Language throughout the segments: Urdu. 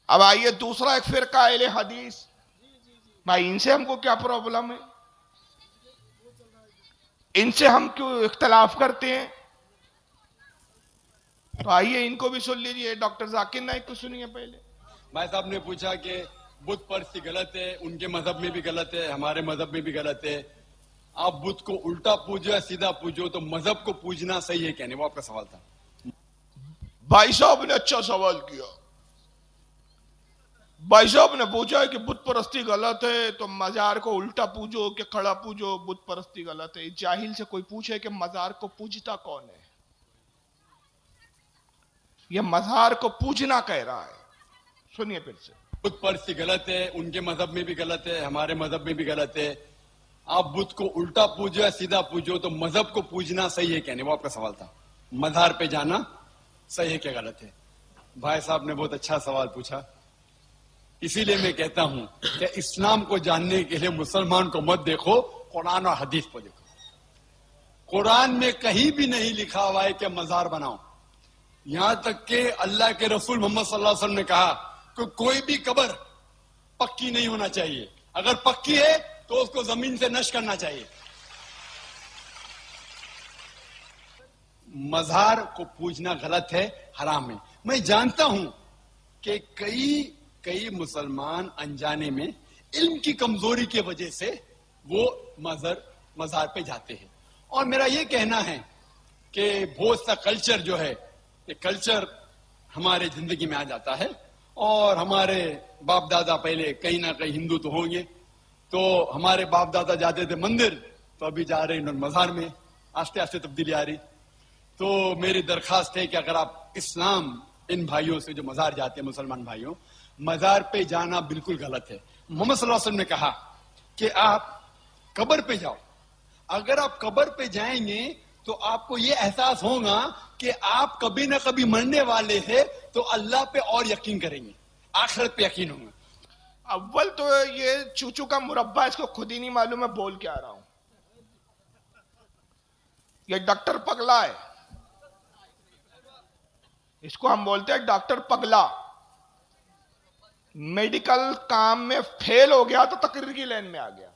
اب آئیے دوسرا ایک فرقہ اہل حدیث، بھائی ان سے ہم کو کیا پرابلم ہے؟ ان سے ہم کیوں اختلاف کرتے ہیں؟ تو آئیے ان کو بھی سن لیجیے، ڈاکٹر ذاکر نائک کو سنیے پہلے۔ بھائی صاحب نے پوچھا کہ بت پرستی غلط ہے، ان کے مذہب میں بھی غلط ہے، ہمارے مذہب میں بھی غلط ہے، آپ بت کو الٹا پوجو یا سیدھا پوجو، تو مذہب کو پوجنا صحیح ہے کیا نہیں؟ وہ آپ کا سوال تھا۔ بھائی صاحب نے اچھا سوال کیا۔ بھائی صاحب نے پوچھا ہے کہ بت پرستی غلط ہے تو مزار کو الٹا پوجو کہ کھڑا پوجو، بت پرستی غلط ہے۔ جاہل سے کوئی پوچھے کہ مزار کو پوجتا کون ہے؟ یہ مزار کو پوجنا کہہ رہا ہے، سنیے پھر سے۔ بت پرستی غلط ہے، ان کے مذہب میں بھی غلط ہے، ہمارے مذہب میں بھی غلط ہے، آپ بت کو الٹا پوجو یا سیدھا پوجو، تو مذہب کو پوجنا صحیح ہے کیا نہیں؟ وہ آپ کا سوال تھا۔ مزار پہ جانا صحیح ہے کیا غلط ہے؟ بھائی صاحب نے بہت اچھا سوال پوچھا، اسی لیے میں کہتا ہوں کہ اسلام کو جاننے کے لیے مسلمان کو مت دیکھو، قرآن اور حدیث کو دیکھو۔ قرآن میں کہیں بھی نہیں لکھا ہوا ہے کہ مزار بناؤ، یہاں تک کہ اللہ کے رسول محمد صلی اللہ علیہ وسلم نے کہا کہ کوئی بھی قبر پکی نہیں ہونا چاہیے، اگر پکی ہے تو اس کو زمین سے نشر کرنا چاہیے۔ مزار کو پوجنا غلط ہے، حرام ہے۔ میں جانتا ہوں کہ کئی مسلمان انجانے میں علم کی کمزوری کی وجہ سے وہ مزار پہ جاتے ہیں، اور میرا یہ کہنا ہے کہ بہت سا کلچر جو ہے، یہ کلچر ہمارے زندگی میں آ جاتا ہے، اور ہمارے باپ دادا پہلے کہیں نہ کہیں ہندو تو ہوں گے، تو ہمارے باپ دادا جاتے تھے مندر، تو ابھی جا رہے ہیں مزار میں، آستے آستے تبدیلی آ رہی۔ تو میری درخواست ہے کہ اگر آپ اسلام ان بھائیوں سے جو مزار جاتے ہیں، مسلمان بھائیوں، مزار پہ جانا بالکل غلط ہے۔ محمد صلی اللہ علیہ وسلم نے کہا کہ آپ قبر پہ جاؤ، اگر آپ قبر پہ جائیں گے تو آپ کو یہ احساس ہوگا کہ آپ کبھی نہ کبھی مرنے والے ہیں، تو اللہ پہ اور یقین کریں گے، آخرت پہ یقین ہوگا۔ اول تو یہ چوچو کا مربع اس کو خود ہی نہیں معلوم ہے بول کیا رہا ہوں۔ یہ ڈاکٹر پگلا ہے، اس کو ہم بولتے ہیں ڈاکٹر پگلا۔ میڈیکل کام میں فیل ہو گیا تو تقریر کی لائن میں آ گیا۔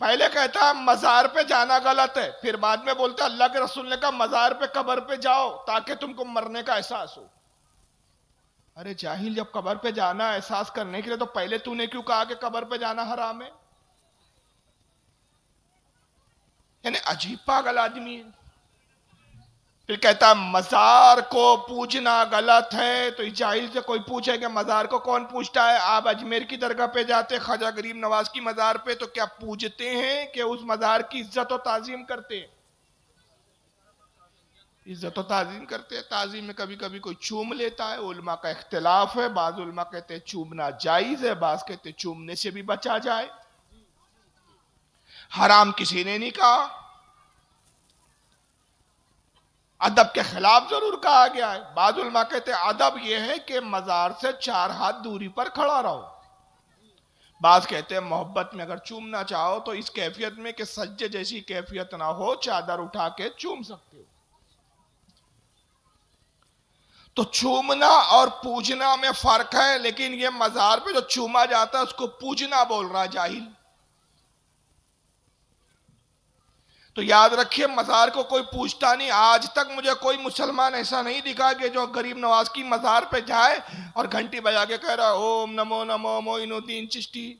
پہلے کہتا ہے مزار پہ جانا غلط ہے، پھر بعد میں بولتا ہے اللہ کے رسول نے کہا مزار پہ قبر پہ جاؤ تاکہ تم کو مرنے کا احساس ہو۔ ارے جاہل، جب قبر پہ جانا احساس کرنے کے لیے تو پہلے تو نے کیوں کہا کہ قبر پہ جانا حرام ہے؟ یعنی عجیب پاگل آدمی ہے۔ پھر کہتا ہے مزار کو پوجنا غلط ہے، تو اس جاہل سے کوئی پوچھے کہ مزار کو کون پوجتا ہے؟ آپ اجمیر کی درگاہ پہ جاتے، خواجہ غریب نواز کی مزار پہ، تو کیا پوجتے ہیں کہ اس مزار کی عزت و تعظیم کرتے ہیں؟ عزت و تعظیم کرتے ہیں۔ تعظیم میں کبھی کبھی کوئی چوم لیتا ہے، علماء کا اختلاف ہے، بعض علماء کہتے ہیں چومنا جائز ہے، بعض کہتے ہیں چومنے سے بھی بچا جائے، حرام کسی نے نہیں کہا، ادب کے خلاف ضرور کہا گیا ہے۔ بعض علماء کہتے ہیں ادب یہ ہے کہ مزار سے 4 ہاتھ دوری پر کھڑا رہو۔ بعض کہتے ہیں محبت میں اگر چومنا چاہو تو اس کیفیت میں کہ سجدے جیسی کیفیت نہ ہو، چادر اٹھا کے چوم سکتے ہو۔ تو چومنا اور پوجنا میں فرق ہے، لیکن یہ مزار پہ جو چوما جاتا ہے اس کو پوجنا بول رہا جاہل۔ تو یاد رکھیے مزار کو کوئی پوچھتا نہیں۔ آج تک مجھے کوئی مسلمان ایسا نہیں دکھا کہ جو غریب نواز کی مزار پہ جائے اور گھنٹی بجا کے کہہ رہا اوم نمو نمو معین الدین چشتی،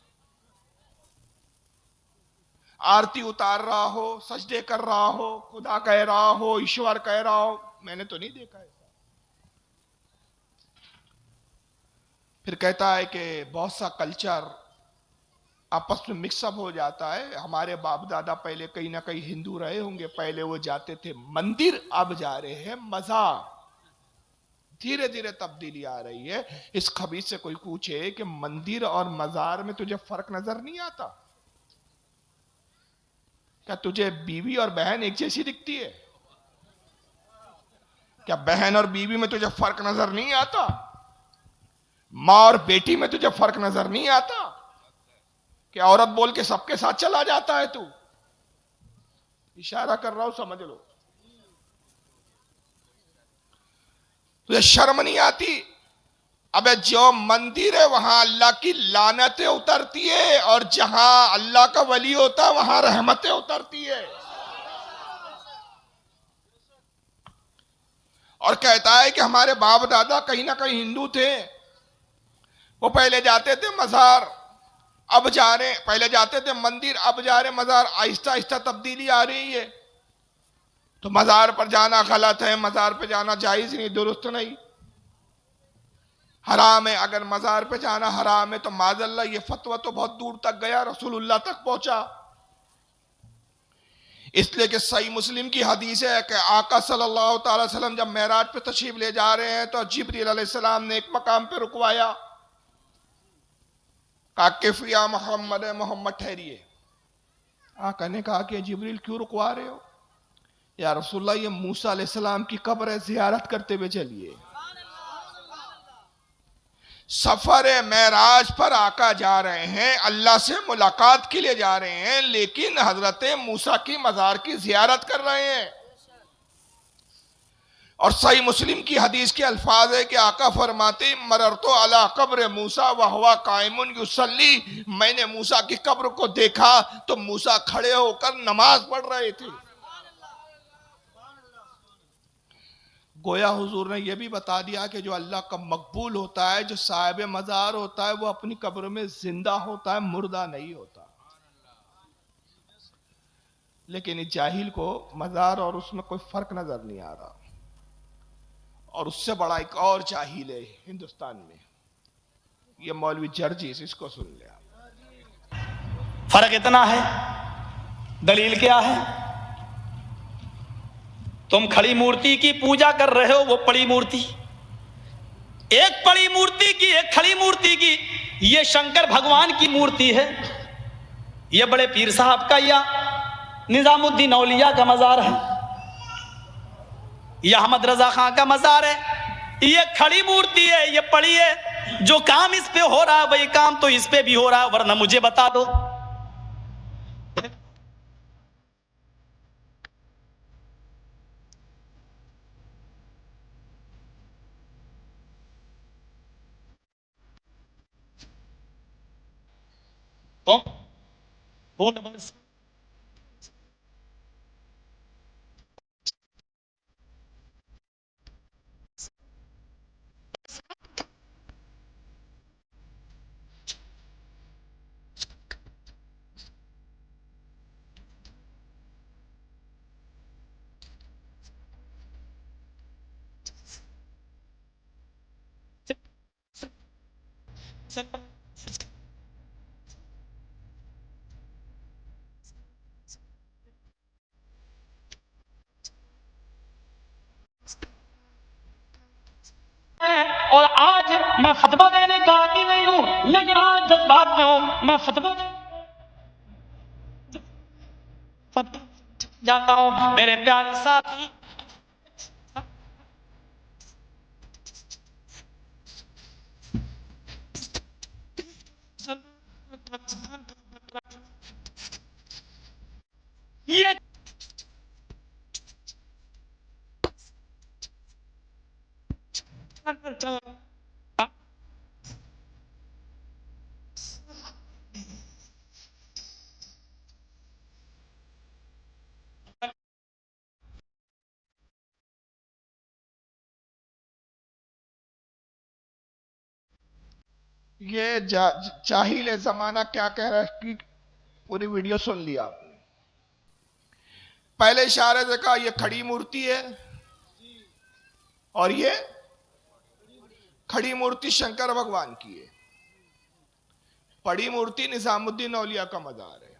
آرتی اتار رہا ہو، سجدے کر رہا ہو، خدا کہہ رہا ہو، ایشور کہہ رہا ہو، میں نے تو نہیں دیکھا ایسا۔ پھر کہتا ہے کہ بہت سا کلچر آپس میں مکس اپ ہو جاتا ہے۔ ہمارے باپ دادا پہلے کہیں نہ کہیں ہندو رہے ہوں گے، پہلے وہ جاتے تھے مندر، اب جا رہے ہیں مزار۔ دھیرے دھیرے تبدیلی آ رہی ہے۔ اس خبیث سے کوئی پوچھے کہ مندر اور مزار میں تجھے فرق نظر نہیں آتا؟ کیا تجھے بیوی اور بہن ایک جیسی دکھتی ہے؟ کیا بہن اور بیوی میں تجھے فرق نظر نہیں آتا؟ ماں اور بیٹی میں تجھے فرق نظر نہیں آتا؟ کہ عورت بول کے سب کے ساتھ چلا جاتا ہے تو؟ اشارہ کر رہا ہوں، سمجھ لو۔ تجھے شرم نہیں آتی ابے جو مندر ہے وہاں اللہ کی لعنتیں اترتی ہے، اور جہاں اللہ کا ولی ہوتا ہے وہاں رحمتیں اترتی ہے. اور کہتا ہے کہ ہمارے باپ دادا کہیں نہ کہیں ہندو تھے، وہ پہلے جاتے تھے مزار، اب جا رہے، پہلے جاتے تھے مندر، اب جا رہے مزار. آہستہ آہستہ تبدیلی آ رہی ہے. تو مزار پر جانا غلط ہے، مزار پہ جانا جائز نہیں، درست نہیں، حرام ہے. اگر مزار پہ جانا حرام ہے تو معاذ اللہ یہ فتویٰ تو بہت دور تک گیا، رسول اللہ تک پہنچا. اس لیے کہ صحیح مسلم کی حدیث ہے کہ آقا صلی اللہ تعالی وسلم جب معراج پہ تشریف لے جا رہے ہیں تو جبریل علیہ السلام نے ایک مقام پہ رکوایا، کہا کف یا محمد، محمد ٹھہریے. آقا نے کہا کہ جبریل کیوں رکوا رہے ہو؟ یا رسول اللہ یہ موسیٰ علیہ السلام کی قبر ہے، زیارت کرتے ہوئے چلیے. سفر معراج پر آقا جا رہے ہیں، اللہ سے ملاقات کے لیے جا رہے ہیں، لیکن حضرت موسیٰ کی مزار کی زیارت کر رہے ہیں. اور صحیح مسلم کی حدیث کے الفاظ ہے کہ آقا فرماتے مررت علی قبر موسیٰ وہو قائم یصلی، میں نے موسیٰ کی قبر کو دیکھا تو موسیٰ کھڑے ہو کر نماز پڑھ رہے تھے. گویا حضور نے یہ بھی بتا دیا کہ جو اللہ کا مقبول ہوتا ہے، جو صاحب مزار ہوتا ہے، وہ اپنی قبر میں زندہ ہوتا ہے، مردہ نہیں ہوتا. لیکن اس جاہل کو مزار اور اس میں کوئی فرق نظر نہیں آ رہا. اور اس سے بڑا ایک اور جاہل ہے ہندوستان میں، یہ مولوی جرجیس، اس کو سن لیا. فرق اتنا ہے، دلیل کیا ہے؟ تم کھڑی مورتی کی پوجا کر رہے ہو، وہ پڑی مورتی، ایک پڑی مورتی کی ایک کھڑی مورتی کی. یہ شنکر بھگوان کی مورتی ہے، یہ بڑے پیر صاحب کا یا نظام الدین اولیاء کا مزار ہے، یہ احمد رضا خان کا مزار ہے. یہ کھڑی مورتی ہے، یہ پڑی ہے. جو کام اس پہ ہو رہا ہے وہی کام تو اس پہ بھی ہو رہا ہے، ورنہ مجھے بتا دو. اور آج میں فتویٰ دینے کا عادی نہیں ہوں، لیکن آج جذبات میں ہوں، میں فتویٰ جاتا ہوں. میرے پیارے ساتھی، یہ یہ جاہل زمانہ کیا کہہ رہا ہے کہ پوری ویڈیو سن لیا آپ نے. پہلے اشارے سے کہا یہ کھڑی مورتی ہے، اور یہ کھڑی مورتی شنکر بھگوان کی ہے، پڑی مورتی نظام الدین اولیاء کا مزار ہے.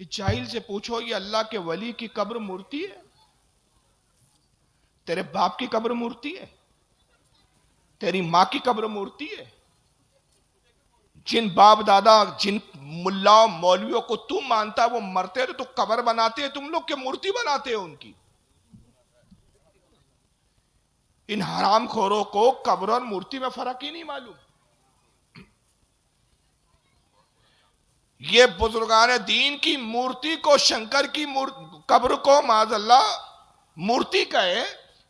یہ جاہل سے پوچھو یہ اللہ کے ولی کی قبر مورتی ہے؟ تیرے باپ کی قبر مورتی ہے؟ تیری ماں کی قبر مورتی ہے؟ جن باپ دادا، جن ملاؤں مولویوں کو تم مانتا ہے وہ مرتے تو قبر بناتے ہیں، تم لوگ کے مورتی بناتے ہیں ان کی. ان حرام خوروں کو قبر اور مورتی میں فرق ہی نہیں معلوم. یہ بزرگان دین کی مورتی کو، شنکر کی قبر کو معاذ اللہ مورتی کہے،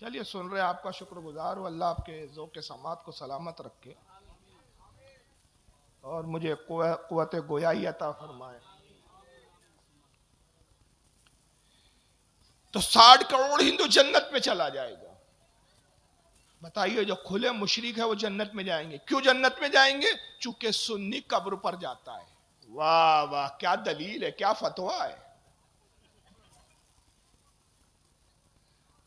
چلیے سن رہے آپ کا شکر گزار ہوں، اللہ آپ کے ذوق سماعت کو سلامت رکھے اور مجھے قوت گویائی عطا فرمائے۔ تو 60 کروڑ ہندو جنت میں چلا جائے گا۔ بتائیے جو کھلے مشرک ہے وہ جنت میں جائیں گے، کیوں جنت میں جائیں گے؟ چونکہ سنی قبر پر جاتا ہے۔ واہ واہ، کیا دلیل ہے، کیا فتویٰ ہے۔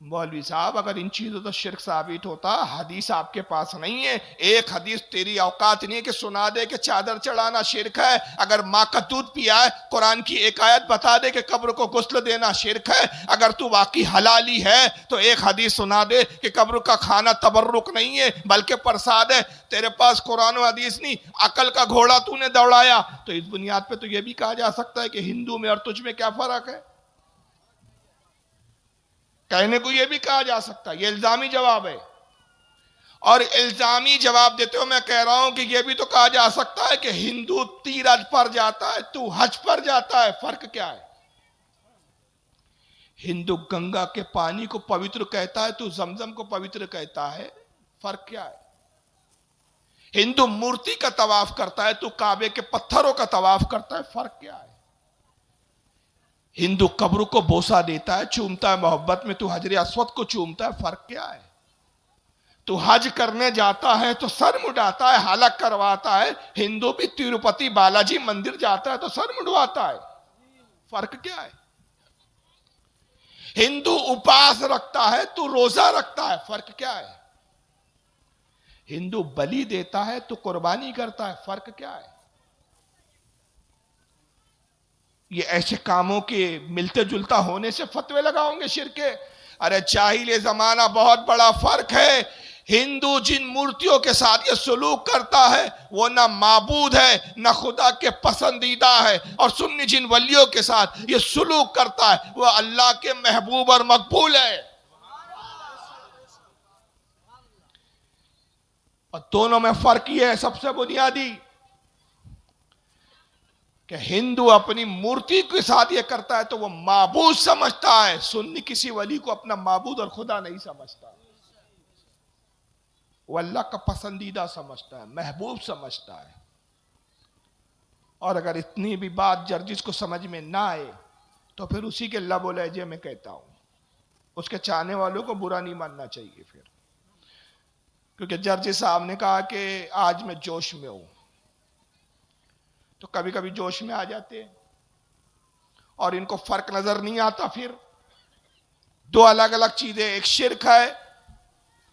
مولوی صاحب اگر ان چیزوں تو شرک ثابت ہوتا، حدیث آپ کے پاس نہیں ہے، ایک حدیث تیری اوقات نہیں ہے کہ سنا دے کہ چادر چڑھانا شرک ہے، اگر ماں کا دودھ پیا ہے قرآن کی ایک آیت بتا دے کہ قبر کو غسل دینا شرک ہے، اگر تو واقعی حلالی ہے تو ایک حدیث سنا دے کہ قبر کا کھانا تبرک نہیں ہے بلکہ پرساد ہے۔ تیرے پاس قرآن و حدیث نہیں، عقل کا گھوڑا تو نے دوڑایا، تو اس بنیاد پہ تو یہ بھی کہا جا سکتا ہے کہ ہندو میں اور تجھ میں کیا فرق ہے۔ کہنے کو یہ بھی کہا جا سکتا ہے، یہ الزامی جواب ہے، اور الزامی جواب دیتے ہو میں کہہ رہا ہوں کہ یہ بھی تو کہا جا سکتا ہے کہ ہندو تیرتھ پر جاتا ہے، تو حج پر جاتا ہے، فرق کیا ہے؟ ہندو گنگا کے پانی کو پوتر کہتا ہے، تو زمزم کو پوتر کہتا ہے، فرق کیا ہے؟ ہندو مورتی کا طواف کرتا ہے، تو کعبے کے پتھروں کا طواف کرتا ہے، فرق کیا ہے؟ ہندو قبر کو بوسہ دیتا ہے، چومتا ہے محبت میں، تو حجر اسود کو چومتا ہے، فرق کیا ہے؟ تو حج کرنے جاتا ہے تو سر مڈاتا ہے، حلق کرواتا ہے، ہندو بھی تروپتی بالاجی مندر جاتا ہے تو سر مڈواتا ہے، فرق کیا ہے؟ ہندو اپاس رکھتا ہے تو روزہ رکھتا ہے، فرق کیا ہے؟ ہندو بلی دیتا ہے تو قربانی کرتا ہے، فرق کیا ہے؟ یہ ایسے کاموں کے ملتے جلتا ہونے سے فتوے لگاؤں گے شرک کے؟ ارے جاہل زمانہ، بہت بڑا فرق ہے۔ ہندو جن مورتیوں کے ساتھ یہ سلوک کرتا ہے وہ نہ معبود ہے نہ خدا کے پسندیدہ ہے، اور سنی جن ولیوں کے ساتھ یہ سلوک کرتا ہے وہ اللہ کے محبوب اور مقبول ہے۔ اور دونوں میں فرق یہ ہے سب سے بنیادی کہ ہندو اپنی مورتی کے ساتھ یہ کرتا ہے تو وہ معبود سمجھتا ہے، سنی کسی ولی کو اپنا معبود اور خدا نہیں سمجھتا، وہ اللہ کا پسندیدہ سمجھتا ہے، محبوب سمجھتا ہے۔ اور اگر اتنی بھی بات جرجس کو سمجھ میں نہ آئے تو پھر اسی کے لب و لہجے میں کہتا ہوں، اس کے چاہنے والوں کو برا نہیں ماننا چاہیے پھر، کیونکہ جرجس صاحب نے کہا کہ آج میں جوش میں ہوں، تو کبھی کبھی جوش میں آ جاتے ہیں اور ان کو فرق نظر نہیں آتا۔ پھر دو الگ الگ چیزیں، ایک شرک ہے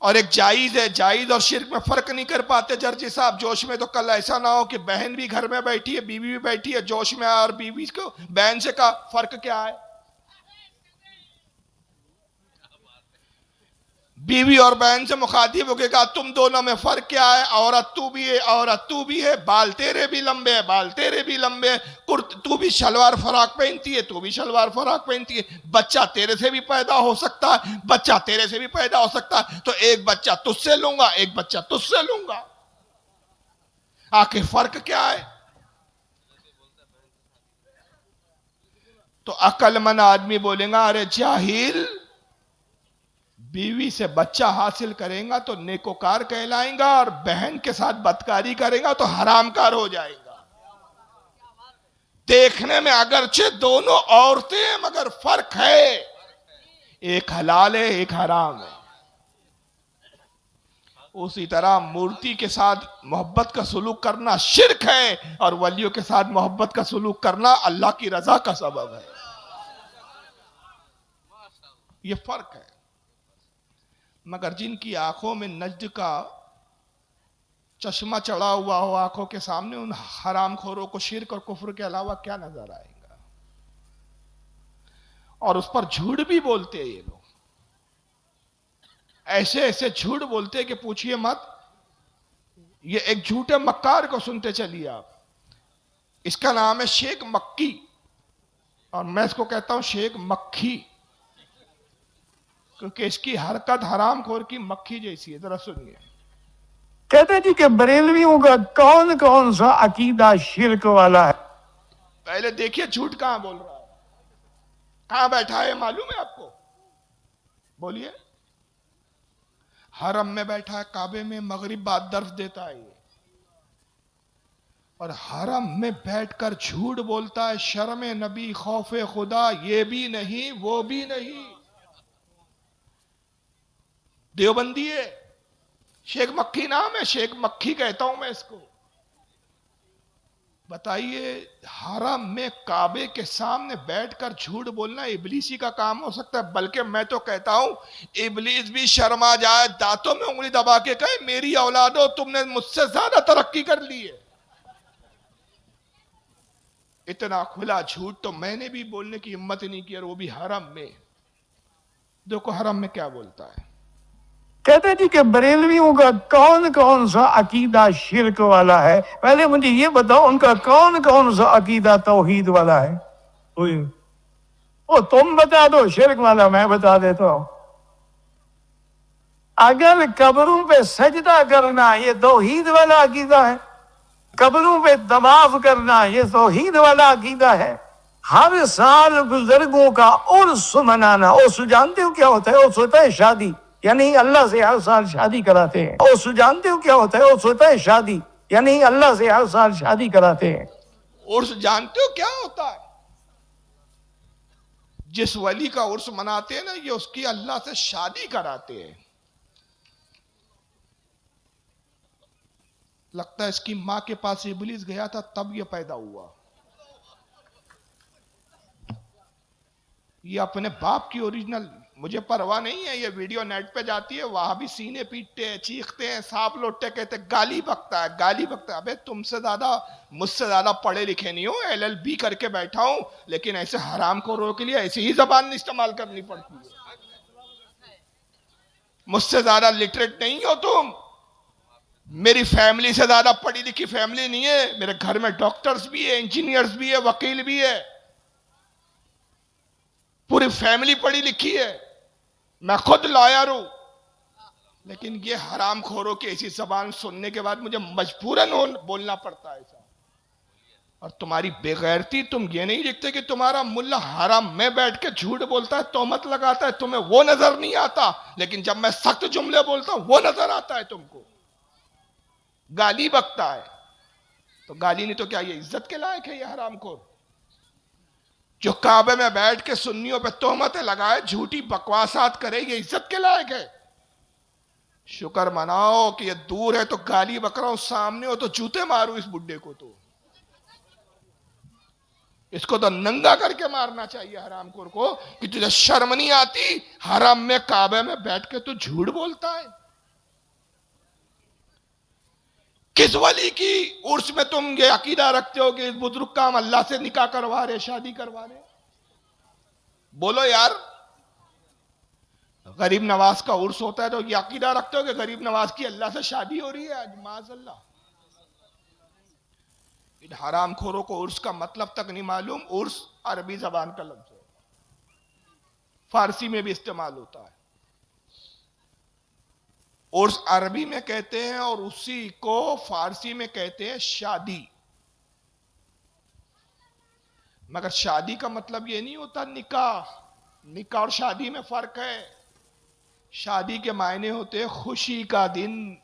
اور ایک جائز ہے، جائز اور شرک میں فرق نہیں کر پاتے جرجی صاحب جوش میں۔ تو کل ایسا نہ ہو کہ بہن بھی گھر میں بیٹھی ہے، بیوی بھی بیٹھی ہے، جوش میں اور بیوی کو بہن سے کہا فرق کیا ہے؟ بیوی اور بہن سے مخاطب ہو کے کہا تم دونوں میں فرق کیا ہے؟ عورت تو بھی ہے، عورت تو بھی ہے، بال تیرے بھی لمبے ہیں، بال تیرے بھی لمبے ہیں، تو بھی شلوار فراق پہنتی ہے، تو بھی شلوار فراق پہنتی ہے، بچہ تیرے سے بھی پیدا ہو سکتا ہے، بچہ تیرے سے بھی پیدا ہو سکتا ہے، تو ایک بچہ تجھ سے لوں گا، ایک بچہ تجھ سے لوں گا، آخر فرق کیا ہے؟ تو عقل مند آدمی بولیں گا ارے جاہل، بیوی سے بچہ حاصل کریں گا تو نیکوکار کہلائیں گا، اور بہن کے ساتھ بدکاری کریں گا تو حرام کار ہو جائے گا۔ دیکھنے میں اگرچہ دونوں عورتیں ہیں مگر فرق ہے، ایک حلال ہے ایک حرام ہے۔ اسی طرح مورتی کے ساتھ محبت کا سلوک کرنا شرک ہے، اور ولیوں کے ساتھ محبت کا سلوک کرنا اللہ کی رضا کا سبب ہے۔ یہ فرق ہے۔ مگر جن کی آنکھوں میں نجد کا چشمہ چڑھا ہوا ہو آنکھوں کے سامنے، ان حرام خوروں کو شرک اور کفر کے علاوہ کیا نظر آئے گا؟ اور اس پر جھوٹ بھی بولتے ہیں یہ لوگ، ایسے ایسے جھوٹ بولتے ہیں کہ پوچھئے مت۔ یہ ایک جھوٹے مکار کو سنتے چلیے آپ، اس کا نام ہے شیخ مکی، اور میں اس کو کہتا ہوں شیخ مکھی، کیونکہ اس کی حرکت حرام خور کی مکھی جیسی ہے۔ ذرا سنیے۔ کہتے جی کہ بریلویوں کا کون کون سا عقیدہ شرک والا ہے؟ پہلے دیکھیے جھوٹ کہاں بول رہا ہے، کہاں بیٹھا ہے معلوم ہے آپ کو؟ بولیے۔ حرم میں بیٹھا ہے کعبے میں، مغرب بعد درس دیتا ہے یہ، اور حرم میں بیٹھ کر جھوٹ بولتا ہے، شرم نبی خوف خدا یہ بھی نہیں وہ بھی نہیں. دیوبندی ہے، شیخ مکھی نام ہے، شیخ مکھی کہتا ہوں میں اس کو. بتائیے حرم میں کعبے کے سامنے بیٹھ کر جھوٹ بولنا ابلیسی کا کام ہو سکتا ہے؟ بلکہ میں تو کہتا ہوں ابلیس بھی شرما جائے، دانتوں میں انگلی دبا کے کہے میری اولادو تم نے مجھ سے زیادہ ترقی کر لی ہے. اتنا کھلا جھوٹ تو میں نے بھی بولنے کی ہمت نہیں کی، اور وہ بھی حرم میں. دیکھو حرم میں کیا بولتا ہے. کہتے جی کہ بریلویوں کا کون کون سا عقیدہ شرک والا ہے؟ پہلے مجھے یہ بتاؤ ان کا کون کون سا عقیدہ توحید والا ہے؟ وہ تم بتا دو، شرک والا میں بتا دیتا ہوں. اگر قبروں پہ سجدہ کرنا یہ توحید والا عقیدہ ہے، قبروں پہ طواف کرنا یہ توحید والا عقیدہ ہے، ہر سال بزرگوں کا عرس منانا، عرس جانتے ہو کیا ہوتا ہے؟ عرس ہوتا ہے شادی، یعنی اللہ سے ہر سال شادی کراتے ہیں. عرس جانتے ہو کیا ہوتا ہے؟ عرس ہوتا ہے شادی، یعنی اللہ سے ہر سال شادی کراتے ہیں. عرس جانتے ہو کیا ہوتا ہے؟ جس ولی کا عرس مناتے ہیں نا، یہ اس کی اللہ سے شادی کراتے ہیں. لگتا ہے اس کی ماں کے پاس ابلیس گیا تھا تب یہ پیدا ہوا. یہ اپنے باپ کی اوریجنل، مجھے پرواہ نہیں ہے، یہ ویڈیو نیٹ پہ جاتی ہے، وہاں بھی سینے پیٹتے ہیں، چیختے ہیں، سانپ لوٹتے کہتے ہیں، گالی بکتا ہے گالی بکتا ہے. ابے تم سے زیادہ مجھ سے زیادہ پڑھے لکھے نہیں ہوں، LLB کر کے بیٹھا ہوں، لیکن ایسے حرام خوروں کے لیے ایسی ہی زبان استعمال کرنی پڑتی ہے. مجھ سے زیادہ لٹریٹ نہیں ہو تم، میری فیملی سے زیادہ پڑھی لکھی فیملی نہیں ہے، میرے گھر میں ڈاکٹرز بھی ہے، انجینئرز بھی ہے، وکیل بھی ہے، پوری فیملی پڑھی لکھی ہے، میں خود لائر ہوں. لیکن یہ حرام خوروں کی ایسی زبان سننے کے بعد مجھے مجبوراً بولنا پڑتا ہے ایسا. اور تمہاری بے غیرتی، تم یہ نہیں دیکھتے کہ تمہارا ملا حرام میں بیٹھ کے جھوٹ بولتا ہے، تہمت لگاتا ہے، تمہیں وہ نظر نہیں آتا، لیکن جب میں سخت جملے بولتا ہوں وہ نظر آتا ہے تم کو. گالی بکتا ہے تو گالی نہیں تو کیا یہ عزت کے لائق ہے؟ یہ حرام خور جو کعبے میں بیٹھ کے سنیوں پہ تہمتیں لگائے، جھوٹی بکواسات کرے، یہ عزت کے لائق ہے؟ شکر مناؤ کہ یہ دور ہے تو گالی بک رہا ہوں، سامنے ہو تو جوتے مارو اس بڈھے کو. تو اس کو تو ننگا کر کے مارنا چاہیے حرام خور کو کہ تجھے شرم نہیں آتی؟ حرم میں کعبے میں بیٹھ کے تو جھوٹ بولتا ہے. کس ولی کی عرس میں تم یہ عقیدہ رکھتے ہو کہ اس بزرگ کا ہم اللہ سے نکاح کروا رہے، شادی کروا رہے؟ بولو یار. غریب نواز کا عرس ہوتا ہے تو یہ عقیدہ رکھتے ہو کہ غریب نواز کی اللہ سے شادی ہو رہی ہے؟ آج معاذ اللہ. ان حرام خوروں کو عرس کا مطلب تک نہیں معلوم. عرس عربی زبان کا لفظ ہے، فارسی میں بھی استعمال ہوتا ہے. عرس عربی میں کہتے ہیں اور اسی کو فارسی میں کہتے ہیں شادی. مگر شادی کا مطلب یہ نہیں ہوتا نکاح. نکاح اور شادی میں فرق ہے. شادی کے معنی ہوتے ہیں خوشی کا دن،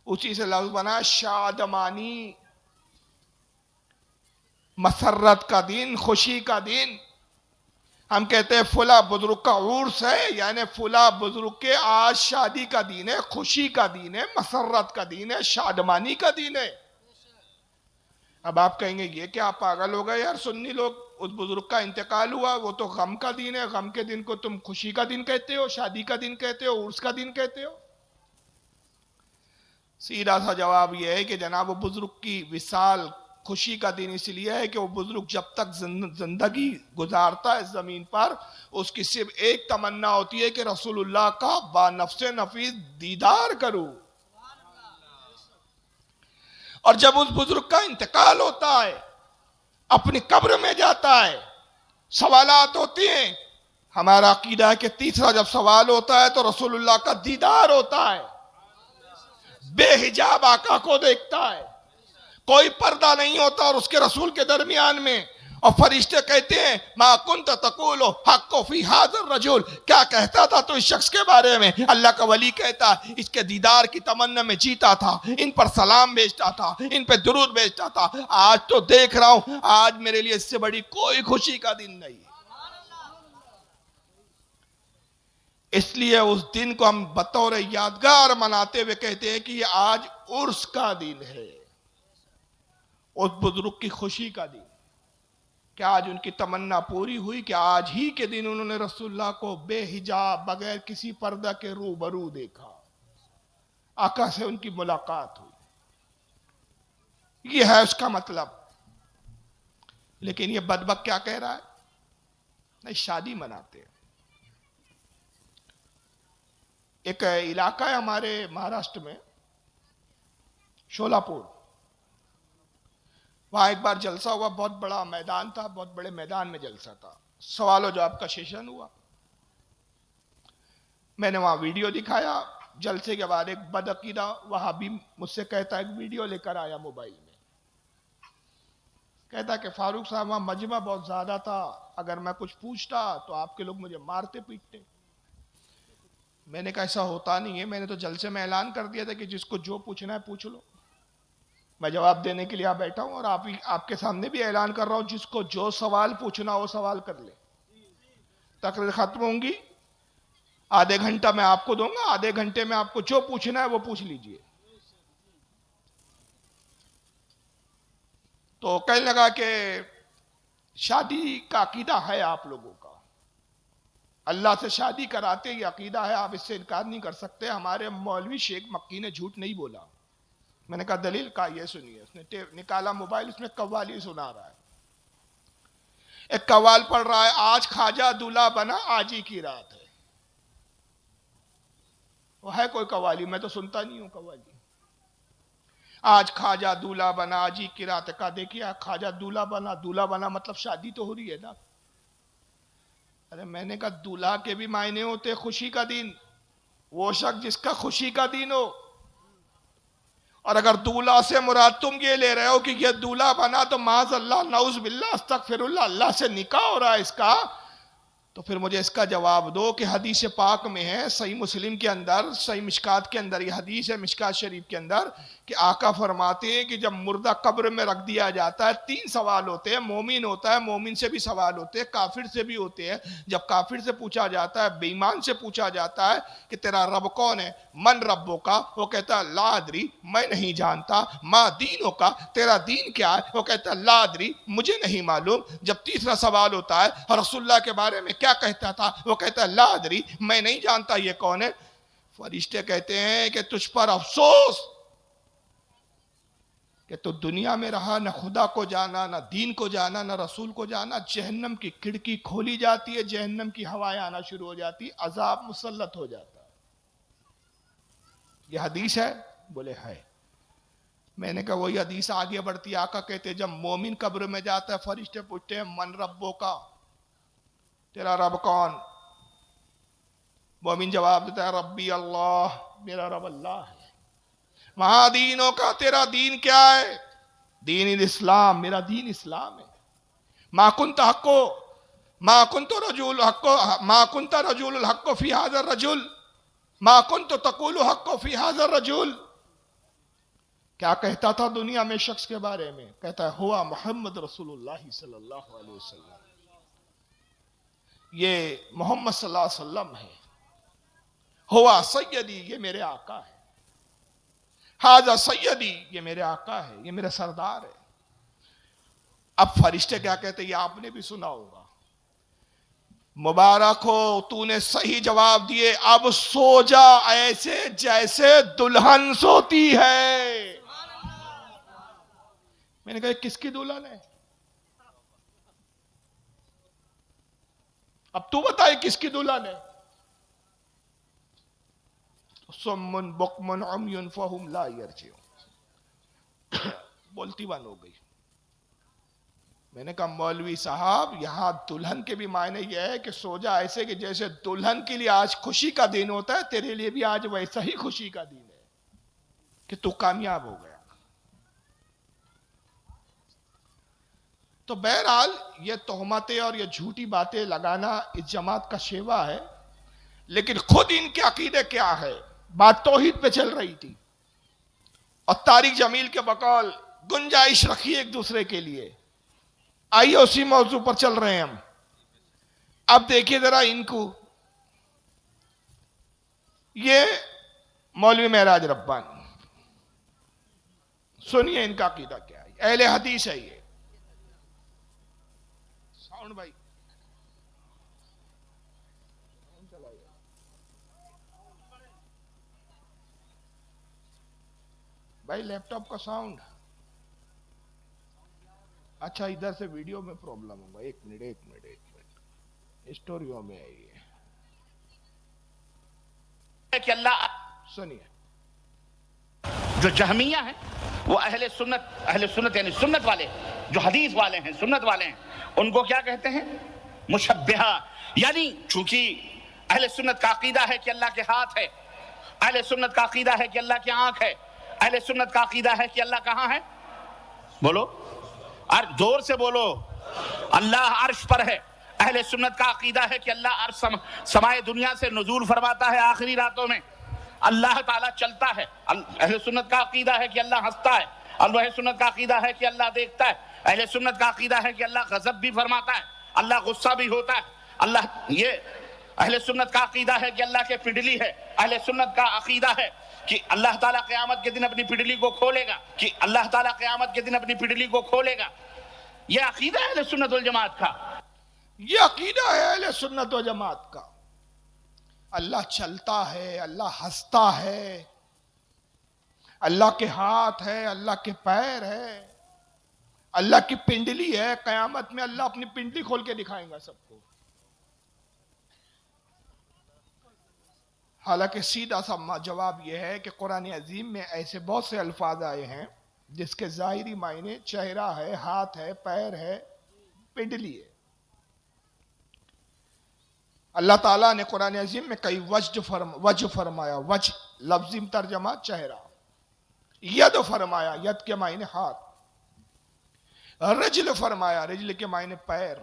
اسی سے لفظ بنا شادمانی، مسرت کا دن، خوشی کا دن. ہم کہتے ہیں فلاں بزرگ کا عرس ہے، یعنی فلاں بزرگ کے آج شادی کا دن ہے، خوشی کا دن ہے، مسرت کا دن ہے، شادمانی کا دن ہے. اب آپ کہیں گے یہ کیا پاگل ہو گئے یار سنی لوگ، اس بزرگ کا انتقال ہوا، وہ تو غم کا دن ہے، غم کے دن کو تم خوشی کا دن کہتے ہو، شادی کا دن کہتے ہو، عرس کا دن کہتے ہو. سیدھا سا جواب یہ ہے کہ جناب وہ بزرگ کی وصال خوشی کا دن اس لیے ہے کہ وہ بزرگ جب تک زندگی گزارتا ہے زمین پر، اس کی صرف ایک تمنا ہوتی ہے کہ رسول اللہ کا با نفس نفیس دیدار کروں. اور جب اس بزرگ کا انتقال ہوتا ہے، اپنی قبر میں جاتا ہے، سوالات ہوتے ہیں. ہمارا عقیدہ ہے کہ تیسرا جب سوال ہوتا ہے تو رسول اللہ کا دیدار ہوتا ہے، بے حجاب آقا کو دیکھتا ہے، کوئی پردہ نہیں ہوتا اور اس کے رسول کے درمیان میں، اور فرشتے کہتے ہیں ما کنت تقول حق فی ھذا الرجل، کیا کہتا تھا تو اس شخص کے بارے میں؟ اللہ کا ولی کہتا اس کے دیدار کی تمنا میں جیتا تھا، ان پر سلام بھیجتا تھا، ان پہ درود بھیجتا تھا، آج تو دیکھ رہا ہوں آج میرے لیے اس سے بڑی کوئی خوشی کا دن نہیں ہے۔ اس لیے اس دن کو ہم بطور یادگار مناتے ہوئے کہتے ہیں کہ یہ آج عرس کا دن ہے، اس بزرگ کی خوشی کا دن، کہ آج ان کی تمنا پوری ہوئی کہ آج ہی کے دن انہوں نے رسول اللہ کو بے حجاب بغیر کسی پردہ کے روبرو دیکھا، آقا سے ان کی ملاقات ہوئی۔ یہ ہے اس کا مطلب۔ لیکن یہ بدبخت کیا کہہ رہا ہے؟ نہیں، شادی مناتے ہیں۔ ایک علاقہ ہے ہمارے مہاراشٹر میں، شولاپور، وہاں ایک بار جلسہ ہوا، بہت بڑا میدان تھا، بہت بڑے میدان میں جلسہ تھا، سوال و جواب کا سیشن ہوا۔ میں نے وہاں ویڈیو دکھایا، جلسے کے بعد ایک بدعقیدہ وہابی مجھ سے کہتا ایک ویڈیو لے کر آیا موبائل میں، کہتا کہ فاروق صاحب وہاں مجمع بہت زیادہ تھا، اگر میں کچھ پوچھتا تو آپ کے لوگ مجھے مارتے پیٹتے۔ میں نے کہا ایسا ہوتا نہیں ہے، میں نے تو جلسے میں اعلان کر دیا تھا کہ جس کو جو پوچھنا ہے پوچھ لو، میں جواب دینے کے لیے یہاں بیٹھا ہوں، اور آپ کے سامنے بھی اعلان کر رہا ہوں جس کو جو سوال پوچھنا وہ سوال کر لے۔ تقریر ختم ہوں گی، آدھے گھنٹہ میں آپ کو دوں گا، آدھے گھنٹے میں آپ کو جو پوچھنا ہے وہ پوچھ لیجئے۔ تو کہنے لگا کہ شادی کا عقیدہ ہے آپ لوگوں کا، اللہ سے شادی کراتے یہ عقیدہ ہے، آپ اس سے انکار نہیں کر سکتے، ہمارے مولوی شیخ مکی نے جھوٹ نہیں بولا۔ میں نے کہا دلیل؟ کہا یہ سنیے، اس نے نکالا موبائل، اس میں قوالی سنا رہا ہے، ایک قوال پڑھ رہا ہے، آج خواجہ دولہا بنا آج ہی کی رات ہے۔ وہ ہے کوئی قوالی؟ میں تو سنتا نہیں ہوں قوالی۔ آج خواجہ دولہا بنا آج ہی کی رات ہے، کہا دیکھیے خواجہ دولہا بنا مطلب شادی تو ہو رہی ہے نا۔ ارے میں نے کہا دولہا کے بھی معنی ہوتے خوشی کا دن، وہ شخص جس کا خوشی کا دن ہو، اور اگر دولہا سے مراد تم یہ لے رہے ہو کہ یہ دولہا بنا تو معاذ اللہ نعوذ باللہ استغفر اللہ اللہ سے نکاح ہو رہا ہے اس کا، تو پھر مجھے اس کا جواب دو کہ حدیث پاک میں ہے، صحیح مسلم کے اندر، صحیح مشکات کے اندر، یہ حدیث ہے مشکات شریف کے اندر، کہ آقا فرماتے ہیں کہ جب مردہ قبر میں رکھ دیا جاتا ہے تین سوال ہوتے ہیں، مومن ہوتا ہے، مومن سے بھی سوال ہوتے ہیں، کافر سے بھی ہوتے ہیں۔ جب کافر سے پوچھا جاتا ہے، بے ایمان سے پوچھا جاتا ہے کہ تیرا رب کون ہے، من ربوں کا، وہ کہتا ہے لا ادری، میں نہیں جانتا، ما دینوں کا، تیرا دین کیا ہے، وہ کہتا ہے لا ادری، مجھے نہیں معلوم۔ جب تیسرا سوال ہوتا ہے رسول اللہ کے بارے میں کیا کہتا تھا، وہ کہتا ہے لا ادری، میں نہیں جانتا یہ کون ہے۔ فرشتے کہتے ہیں کہ تجھ پر افسوس کہ تو دنیا میں رہا، نہ خدا کو جانا، نہ دین کو جانا، نہ رسول کو جانا، جہنم کی کھڑکی کھولی جاتی ہے، جہنم کی ہوائیں آنا شروع ہو جاتی، عذاب مسلط ہو جاتا ہے۔ یہ حدیث ہے؟ بولے ہے۔ میں نے کہا وہی حدیث آگے بڑھتی، آقا کہتے ہیں جب مومن قبر میں جاتا ہے فرشتے پوچھتے ہیں من ربوں کا، تیرا رب کون؟ مومن جواب دیتا ہے ربی اللہ، میرا رب اللہ ہے۔ وہاں دینوں کا، تیرا دین کیا ہے؟ دین الاسلام، میرا دین اسلام ہے۔ ما کنت رجل الحق فی ھذا الرجل، ما کنت تقول حق فی ھذا الرجل۔ کیا کہتا تھا دنیا میں شخص کے بارے میں؟ کہتا ہے ہوا محمد رسول اللہ صلی اللہ علیہ وسلم، یہ محمد صلی اللہ علیہ وسلم ہے، ہوا سیدی، یہ میرے آقا ہے، ھذا سیدی، یہ میرے آقا ہے، یہ میرے سردار ہے۔ اب فرشتے کیا کہتے ہیں؟ یہ آپ نے بھی سنا ہوگا، مبارک ہو تو نے صحیح جواب دیے، اب سو جا ایسے جیسے دلہن سوتی ہے۔ میں نے کہا کس کی دلہن ہے؟ اب تو بتائے کس کی دلہن ہے؟ سمن بکمن عمی فہم لا یرجعون، بولتی بند ہو گئی۔ میں نے کہا مولوی صاحب یہاں دلہن کے بھی معنی یہ ہے کہ سو جا ایسے کہ جیسے دلہن کے لیے آج خوشی کا دن ہوتا ہے، تیرے لیے بھی آج ویسا ہی خوشی کا دن ہے کہ تو کامیاب ہو گیا۔ تو بہرحال یہ تہمتیں اور یہ جھوٹی باتیں لگانا اس جماعت کا شیوا ہے، لیکن خود ان کے عقیدے کیا ہے؟ بات توحید پہ چل رہی تھی، اور طارق جمیل کے بقول گنجائش رکھی ایک دوسرے کے لیے. آئیے اسی موضوع پر چل رہے ہیں ہم. اب دیکھیے ذرا ان کو، یہ مولوی معراج ربانی، سنیے ان کا عقیدہ کیا ہے. اہل حدیث ہے یہ. ساؤنڈ بھائی بھائی لیپ ٹاپ کا ساؤنڈ. اچھا ادھر سے ویڈیو میں پرابلم ہوگا. ایک منٹ اسٹوریوں میں آئیے کہ اللہ سنیے. جو جہمیہ ہیں وہ اہل سنت یعنی سنت والے، جو حدیث والے ہیں، سنت والے ہیں، ان کو کیا کہتے ہیں؟ مشبہہ. یعنی چونکہ اہل سنت کا عقیدہ ہے کہ اللہ کے ہاتھ ہے، اہل سنت کا عقیدہ ہے کہ اللہ کی آنکھ ہے، اہل سنت کا عقیدہ ہے کہ اللہ کہاں ہے؟ بولو زور سے بولو. اللہ عرش پر ہے. اہل سنت کا عقیدہ ہے کہ اللہ عرش سمائے دنیا سے نزول فرماتا ہے آخری راتوں میں، اللہ تعالیٰ چلتا ہے. اہل سنت کا عقیدہ ہے کہ اللہ ہنستا ہے. اہل سنت کا عقیدہ ہے کہ اللہ دیکھتا ہے. اہل سنت کا عقیدہ ہے کہ اللہ غضب بھی فرماتا ہے، اللہ غصہ بھی ہوتا ہے. یہ اہل سنت کا عقیدہ ہے کہ اللہ کے پنڈلی ہے. اہل سنت کا عقیدہ ہے کہ اللہ تعالیٰ قیامت کے دن اپنی پنڈلی کو کھولے گا، کہ اللہ تعالیٰ قیامت کے دن اپنی پنڈلی کو کھولے گا. یہ عقیدہ ہے اہل سنت والجماعت کا. یہ عقیدہ ہے اہل سنت و جماعت کا. اللہ چلتا ہے، اللہ ہنستا ہے، اللہ کے ہاتھ ہے، اللہ کے پیر ہے، اللہ کی پنڈلی ہے. قیامت میں اللہ اپنی پنڈلی کھول کے دکھائیں گا سب کو. حالانکہ سیدھا سا جواب یہ ہے کہ قرآن عظیم میں ایسے بہت سے الفاظ آئے ہیں جس کے ظاہری معنی چہرہ ہے، ہاتھ ہے، پیر ہے، پنڈلی ہے. اللہ تعالیٰ نے قرآن عظیم میں کئی وجہ فرمایا. وجہ لفظی ترجمہ چہرہ. ید فرمایا، ید کے معنی ہاتھ. رجل فرمایا، رجل کے معنی پیر.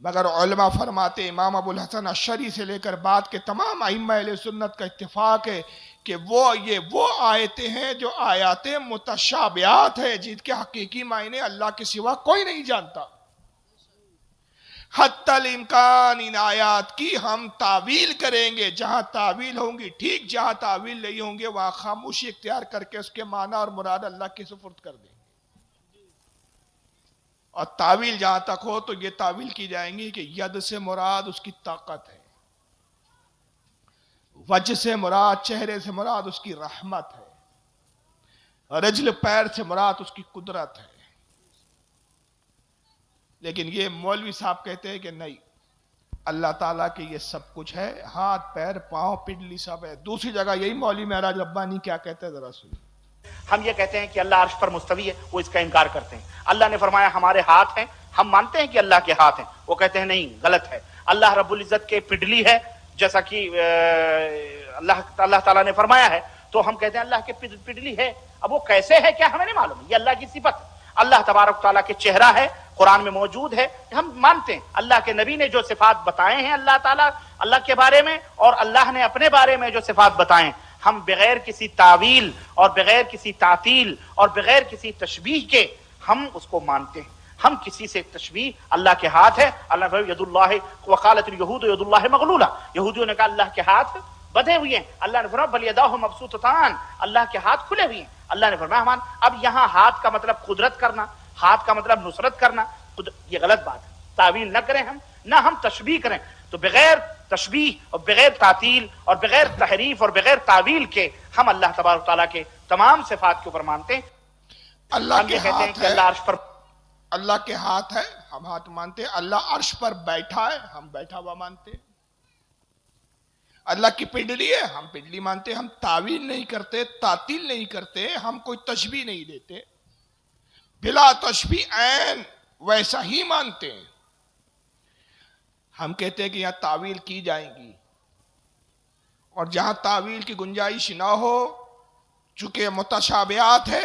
مگر علماء فرماتے، امام ابو الحسن اشعری سے لے کر بعد کے تمام ائمہ اہل سنت کا اتفاق ہے کہ وہ آیتیں ہیں جو آیات متشابہات ہیں، جن کے حقیقی معنی اللہ کے سوا کوئی نہیں جانتا. حتی الامکان ان آیات کی ہم تعویل کریں گے، جہاں تعویل ہوں گی ٹھیک، جہاں تعویل نہیں ہوں گے وہاں خاموشی اختیار کر کے اس کے معنی اور مراد اللہ کے سپرد کر دیں گے. اور تعویل جہاں تک ہو تو یہ تعویل کی جائیں گی کہ ید سے مراد اس کی طاقت ہے، وجہ سے مراد، چہرے سے مراد اس کی رحمت ہے، رجل پیر سے مراد اس کی قدرت ہے. لیکن یہ مولوی صاحب کہتے ہیں کہ نہیں، اللہ تعالیٰ کے یہ سب کچھ ہے، ہاتھ، پیر، پاؤں، پنڈلی سب ہے. دوسری جگہ یہی مولوی معراج ربانی کیا کہتے ہیں ذرا سنیے. ہم یہ کہتے ہیں کہ اللہ عرش پر مستوی ہے، وہ اس کا انکار کرتے ہیں. اللہ نے فرمایا ہمارے ہاتھ ہیں، ہم مانتے ہیں کہ اللہ کے ہاتھ ہیں، وہ کہتے ہیں نہیں، غلط ہے. اللہ رب العزت کے پنڈلی ہے، جیسا کہ اللہ تعالیٰ نے فرمایا ہے، تو ہم کہتے ہیں اللہ کے پنڈلی ہے. اب وہ کیسے ہے کیا ہمیں نہیں معلوم، یہ اللہ کی صفت. اللہ تبارک تعالیٰ کے چہرہ ہے، قرآن میں موجود ہے، ہم مانتے ہیں. اللہ کے نبی نے جو صفات بتائے ہیں اللہ تعالیٰ اللہ کے بارے میں، اور اللہ نے اپنے بارے میں جو صفات بتائے ہیں، ہم بغیر کسی تعویل اور بغیر کسی تعطیل اور بغیر کسی تشبیہ کے ہم اس کو مانتے ہیں. ہم کسی سے تشبیہ، اللہ کے ہاتھ ہے، اللہ نے ید اللہ وقالت الیہود ید اللہ مغلولہ، یہودیوں نے کہا اللہ کے ہاتھ بدھے ہوئے ہیں. اللہ نے فرمایا بل یداہ مبسوطتان، اللہ کے ہاتھ کھلے ہوئے ہیں. اللہ نے فرمایا ہمان. اب یہاں ہاتھ کا مطلب قدرت کرنا، ہاتھ کا مطلب نصرت کرنا، یہ غلط بات ہے. تعویل نہ کریں ہم، نہ ہم تشبیہ کریں. تو بغیر تشبیہ اور بغیر تعطیل اور بغیر تحریف اور بغیر تعویل کے ہم اللہ تبارک تعالیٰ کے تمام صفات کے اوپر مانتے ہیں. اللہ ہم کے یہ کہتے ہیں ہاتھ کہ ہے، اللہ عرش پر، اللہ کے ہاتھ ہے، ہم ہاتھ مانتے ہیں. اللہ عرش پر بیٹھا ہے، ہم بیٹھا ہوا مانتے ہیں. اللہ کی پنڈلی ہے، ہم پنڈلی مانتے ہیں. ہم تعویل نہیں کرتے، تعطیل نہیں کرتے، ہم کوئی تشبیہ نہیں دیتے. بلا تشبیہ عین ویسا ہی مانتے ہیں. ہم کہتے ہیں کہ یہاں تعویل کی جائیں گی، اور جہاں تعویل کی گنجائش نہ ہو، چونکہ متشابہات ہے،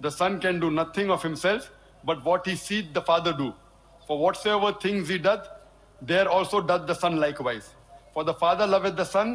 the Son can do nothing of himself, but what he seeth the Father do. For whatsoever things he doth, there also doth the Son likewise. For the Father loveth the Son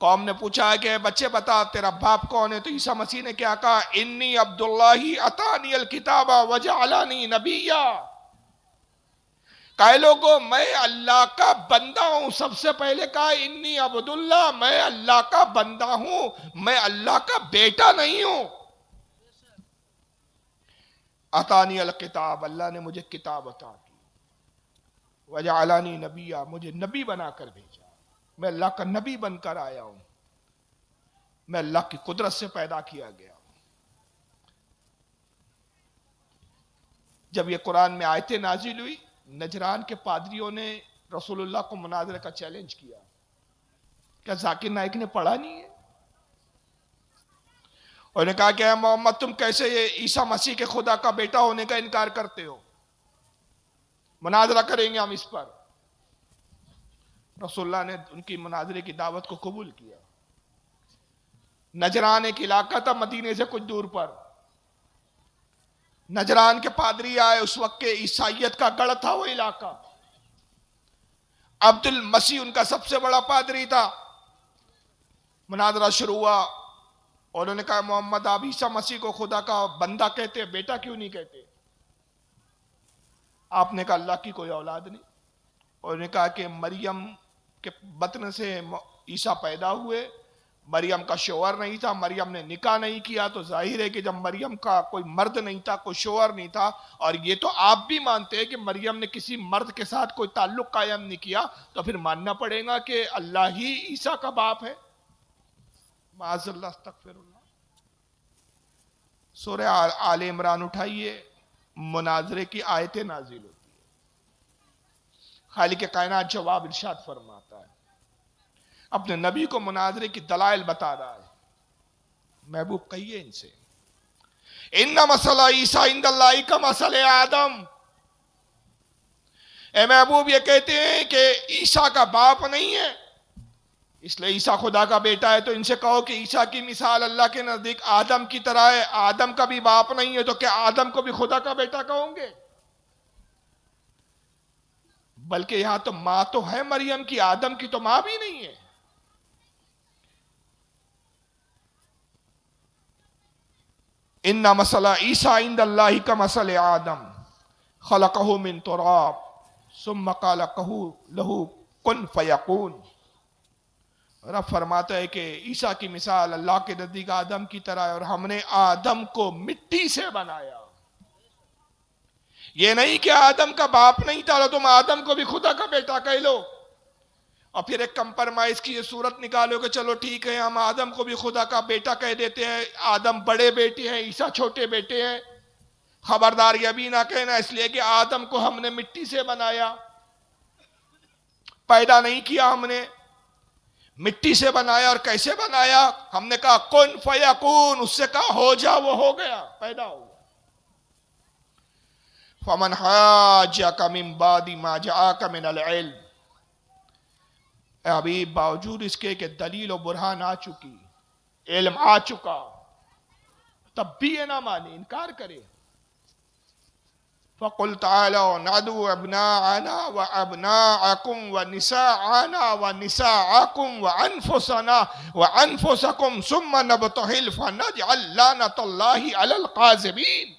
قوم نے پوچھا ہے کہ بچے بتا تیرا باپ کون ہے؟ تو عیسیٰ مسیح نے کیا کہا؟ انی عبداللہ اتانی الکتاب وجعلنی نبیا. کہے لوگوں میں اللہ کا بندہ ہوں. سب سے پہلے کہا انی عبداللہ، میں اللہ کا بندہ ہوں، میں اللہ کا بیٹا نہیں ہوں. اتانی الکتاب، اللہ نے مجھے کتاب عطا کی. وجعلنی نبیا، مجھے نبی بنا کر بھیجا. میں اللہ کا نبی بن کر آیا ہوں. میں اللہ کی قدرت سے پیدا کیا گیا ہوں. جب یہ قرآن میں آیتیں نازل ہوئی، نجران کے پادریوں نے رسول اللہ کو مناظرے کا چیلنج کیا. کیا ذاکر نائک نے پڑھا نہیں ہے؟ اور نے کہا کہ اے محمد تم کیسے یہ عیسیٰ مسیح کے خدا کا بیٹا ہونے کا انکار کرتے ہو؟ مناظرہ کریں گے ہم اس پر. رسول اللہ نے ان کی مناظرے کی دعوت کو قبول کیا. نجران ایک علاقہ تھا مدینے سے کچھ دور پر. نجران کے پادری آئے. اس وقت کے عیسائیت کا گڑھ تھا وہ علاقہ. عبد المسیح ان کا سب سے بڑا پادری تھا. مناظرہ شروع ہوا اور انہوں نے کہا محمد آپ عیسیٰ مسیح کو خدا کا بندہ کہتے، بیٹا کیوں نہیں کہتے؟ آپ نے کہا اللہ کی کوئی اولاد نہیں. اور انہوں نے کہا کہ مریم کے بطن سے عیسیٰ پیدا ہوئے. مریم کا شوہر نہیں تھا، مریم نے نکاح نہیں کیا. تو ظاہر ہے کہ جب مریم کا کوئی مرد نہیں تھا، کوئی شوہر نہیں تھا، اور یہ تو آپ بھی مانتے ہیں کہ مریم نے کسی مرد کے ساتھ کوئی تعلق قائم نہیں کیا، تو پھر ماننا پڑے گا کہ اللہ ہی عیسیٰ کا باپ ہے. معاذ اللہ، استغفر اللہ. سورہ آل عمران اٹھائیے، مناظرے کی آیتیں نازل ہوتی ہیں. خالق کائنات جواب ارشاد فرماتا ہے، اپنے نبی کو مناظرے کی دلائل بتا رہا ہے. محبوب کہیے ان سے ان مسئلہ عیسیٰ عند اللہ کا مسئلہ آدم. اے محبوب یہ کہتے ہیں کہ عیسیٰ کا باپ نہیں ہے، اس لیے عیسیٰ خدا کا بیٹا ہے. تو ان سے کہو کہ عیسیٰ کی مثال اللہ کے نزدیک آدم کی طرح ہے. آدم کا بھی باپ نہیں ہے، تو کیا آدم کو بھی خدا کا بیٹا کہوں گے؟ بلکہ یہاں تو ماں تو ہے مریم کی، آدم کی تو ماں بھی نہیں ہے. ان مسئلہ عیسیٰ عند اللہ کا مسئلہ آدم خلقہ من تراب ثم قال لہ کن فیکون. رب فرماتا ہے کہ عیسیٰ کی مثال اللہ کے نزدیک آدم کی طرح ہے، اور ہم نے آدم کو مٹی سے بنایا. یہ نہیں کہ آدم کا باپ نہیں تھا تو تم آدم کو بھی خدا کا بیٹا کہہ لو، اور پھر ایک کمپرمائز کی یہ صورت نکالو کہ چلو ٹھیک ہے ہم آدم کو بھی خدا کا بیٹا کہہ دیتے ہیں. آدم بڑے بیٹے ہیں، عیسیٰ چھوٹے بیٹے ہیں. خبردار یہ بھی نہ کہنا اس لیے کہ آدم کو ہم نے مٹی سے بنایا، پیدا نہیں کیا، ہم نے مٹی سے بنایا. اور کیسے بنایا؟ ہم نے کہا کن فیکون، اس سے کہا ہو جا، وہ ہو گیا، پیدا ہو گیا. فمن حاجک من بعد ما جاءک من العلم. اے حبیب باوجود اس کے کہ دلیل و برہان آ چکی، علم آ چکا، تب بھی یہ نہ مانے، انکار کرے. فَقُلْ تَعَالَوْا نَدْعُو أَبْنَاءَنَا وَأَبْنَاءَكُمْ وَنِسَاءَنَا وَنِسَاءَكُمْ وَأَنفُسَنَا وَأَنفُسَكُمْ ثُمَّ نَبْتَهِلْ فَنَجْعَلْ لَعْنَةَ اللَّهِ عَلَى الْكَاذِبِينَ.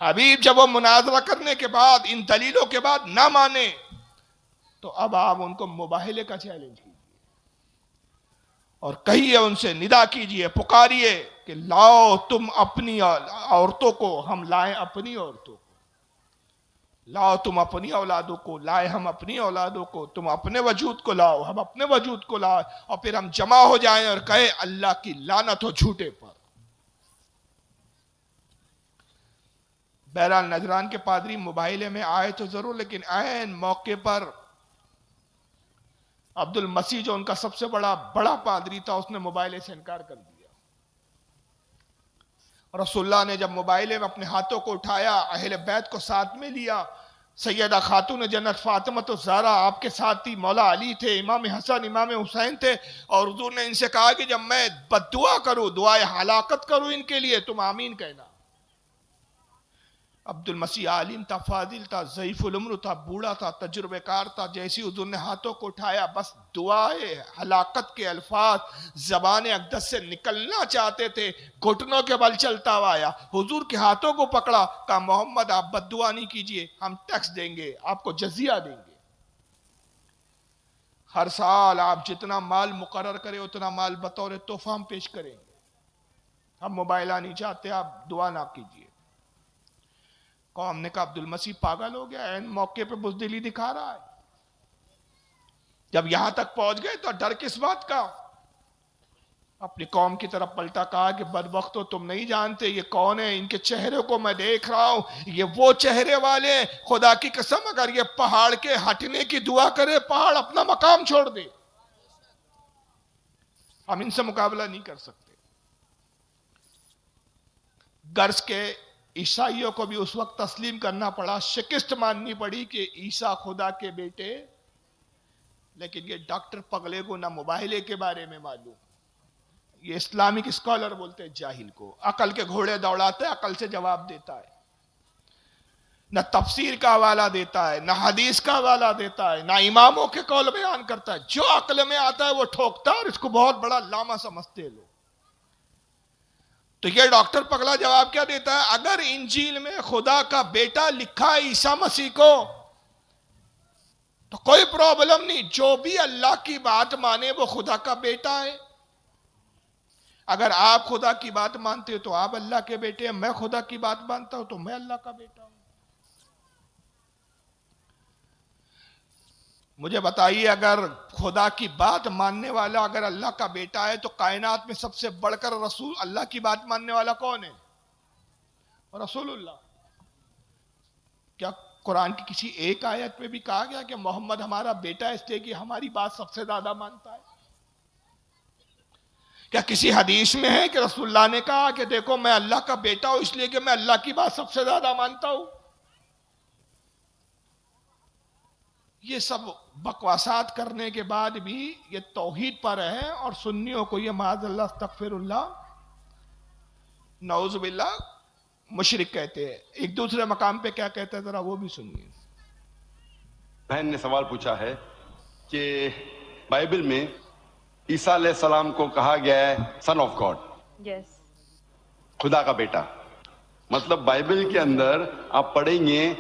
حبیب جب وہ مناظرہ کرنے کے بعد، ان دلیلوں کے بعد نہ مانے، تو اب آپ ان کو مباہلے کا چیلنج کیجئے اور کہیے، ان سے ندا کیجئے، پکاریے کہ لاؤ تم اپنی عورتوں کو، ہم لائیں اپنی عورتوں کو. لاؤ تم اپنی اولادوں کو، لائے ہم اپنی اولادوں کو. تم اپنے وجود کو لاؤ، ہم اپنے وجود کو لاؤ، اور پھر ہم جمع ہو جائیں اور کہیں اللہ کی لعنت ہو جھوٹے پر. بہرحال نجران کے پادری مباہلے میں آئے تو ضرور، لیکن عین موقع پر عبد المسیح جو ان کا سب سے بڑا پادری تھا، اس نے مباہلے سے انکار کر دیا. رسول اللہ نے جب مباہلے میں اپنے ہاتھوں کو اٹھایا، اہل بیت کو ساتھ میں لیا. سیدہ خاتون جنت فاطمہ الزہرا آپ کے ساتھ تھی، مولا علی تھے، امام حسن امام حسین تھے، اور حضور نے ان سے کہا کہ جب میں بد دعا کروں، دعائے ہلاکت کروں ان کے لیے، تم آمین کہنا. عبد المسیح عالم تھا، فاضل تھا، ضعیف العمر تھا، بوڑھا تھا، تجربے کار تھا. جیسی حضور نے ہاتھوں کو اٹھایا بس دعائے ہلاکت کے الفاظ زبان اقدس سے نکلنا چاہتے تھے، گھٹنوں کے بل چلتا ہوا آیا، حضور کے ہاتھوں کو پکڑا، کہا محمد آپ بد دعا نہیں کیجئے، ہم ٹیکس دیں گے، آپ کو جزیہ دیں گے. ہر سال آپ جتنا مال مقرر کریں اتنا مال بطور تحفہ ہم پیش کریں گے. ہم موبائلہ نہیں چاہتے، آپ دعا نہ کیجئے. قوم نے کہا عبد المسیح پاگل ہو گیا، این موقع پہ بزدلی دکھا رہا ہے. جب یہاں تک پہنچ گئے تو ڈر کس بات کا؟ اپنی قوم کی طرف پلٹا، کہا کہ بدبختو تم نہیں جانتے یہ کون ہے، ان کے چہرے کو میں دیکھ رہا ہوں، یہ وہ چہرے والے، خدا کی قسم اگر یہ پہاڑ کے ہٹنے کی دعا کرے پہاڑ اپنا مقام چھوڑ دے. ہم ان سے مقابلہ نہیں کر سکتے. غرض کے عیسائیوں کو بھی اس وقت تسلیم کرنا پڑا، شکست ماننی پڑی کہ عیسیٰ خدا کے بیٹے. لیکن یہ ڈاکٹر پگلے کو نہ موبائلے کے بارے میں معلوم، یہ اسلامک اسکالر بولتے ہیں جاہل کو، عقل کے گھوڑے دوڑاتے عقل سے جواب دیتا ہے، نہ تفسیر کا حوالہ دیتا ہے، نہ حدیث کا حوالہ دیتا ہے، نہ اماموں کے قول بیان کرتا ہے. جو عقل میں آتا ہے وہ ٹھوکتا ہے اور اس کو بہت بڑا لاما سمجھتے ہیں لوگ. تو یہ ڈاکٹر پگلا جواب کیا دیتا ہے؟ اگر انجیل میں خدا کا بیٹا لکھا ہے عیسیٰ مسیح کو تو کوئی پرابلم نہیں، جو بھی اللہ کی بات مانے وہ خدا کا بیٹا ہے. اگر آپ خدا کی بات مانتے ہو تو آپ اللہ کے بیٹے ہیں، میں خدا کی بات مانتا ہوں تو میں اللہ کا بیٹا ہوں. مجھے بتائیے اگر خدا کی بات ماننے والا اگر اللہ کا بیٹا ہے تو کائنات میں سب سے بڑھ کر رسول اللہ کی بات ماننے والا کون ہے؟ رسول اللہ. کیا قرآن کی کسی ایک آیت میں بھی کہا گیا کہ محمد ہمارا بیٹا ہے اس لیے کہ ہماری بات سب سے زیادہ مانتا ہے؟ کیا کسی حدیث میں ہے کہ رسول اللہ نے کہا کہ دیکھو میں اللہ کا بیٹا ہوں اس لیے کہ میں اللہ کی بات سب سے زیادہ مانتا ہوں؟ یہ سب بکواسات کرنے کے بعد بھی یہ توحید پر ہے، اور سنیوں کو یہ معاذ اللہ استغفر اللہ نعوذ باللہ مشرک کہتے ہیں. ایک دوسرے مقام پہ کیا کہتے ہیں ذرا وہ بھی سنیے. بہن نے سوال پوچھا ہے کہ بائبل میں عیسیٰ علیہ السلام کو کہا گیا ہے سن آف گاڈ، یس خدا کا بیٹا. مطلب بائبل کے اندر آپ پڑھیں گے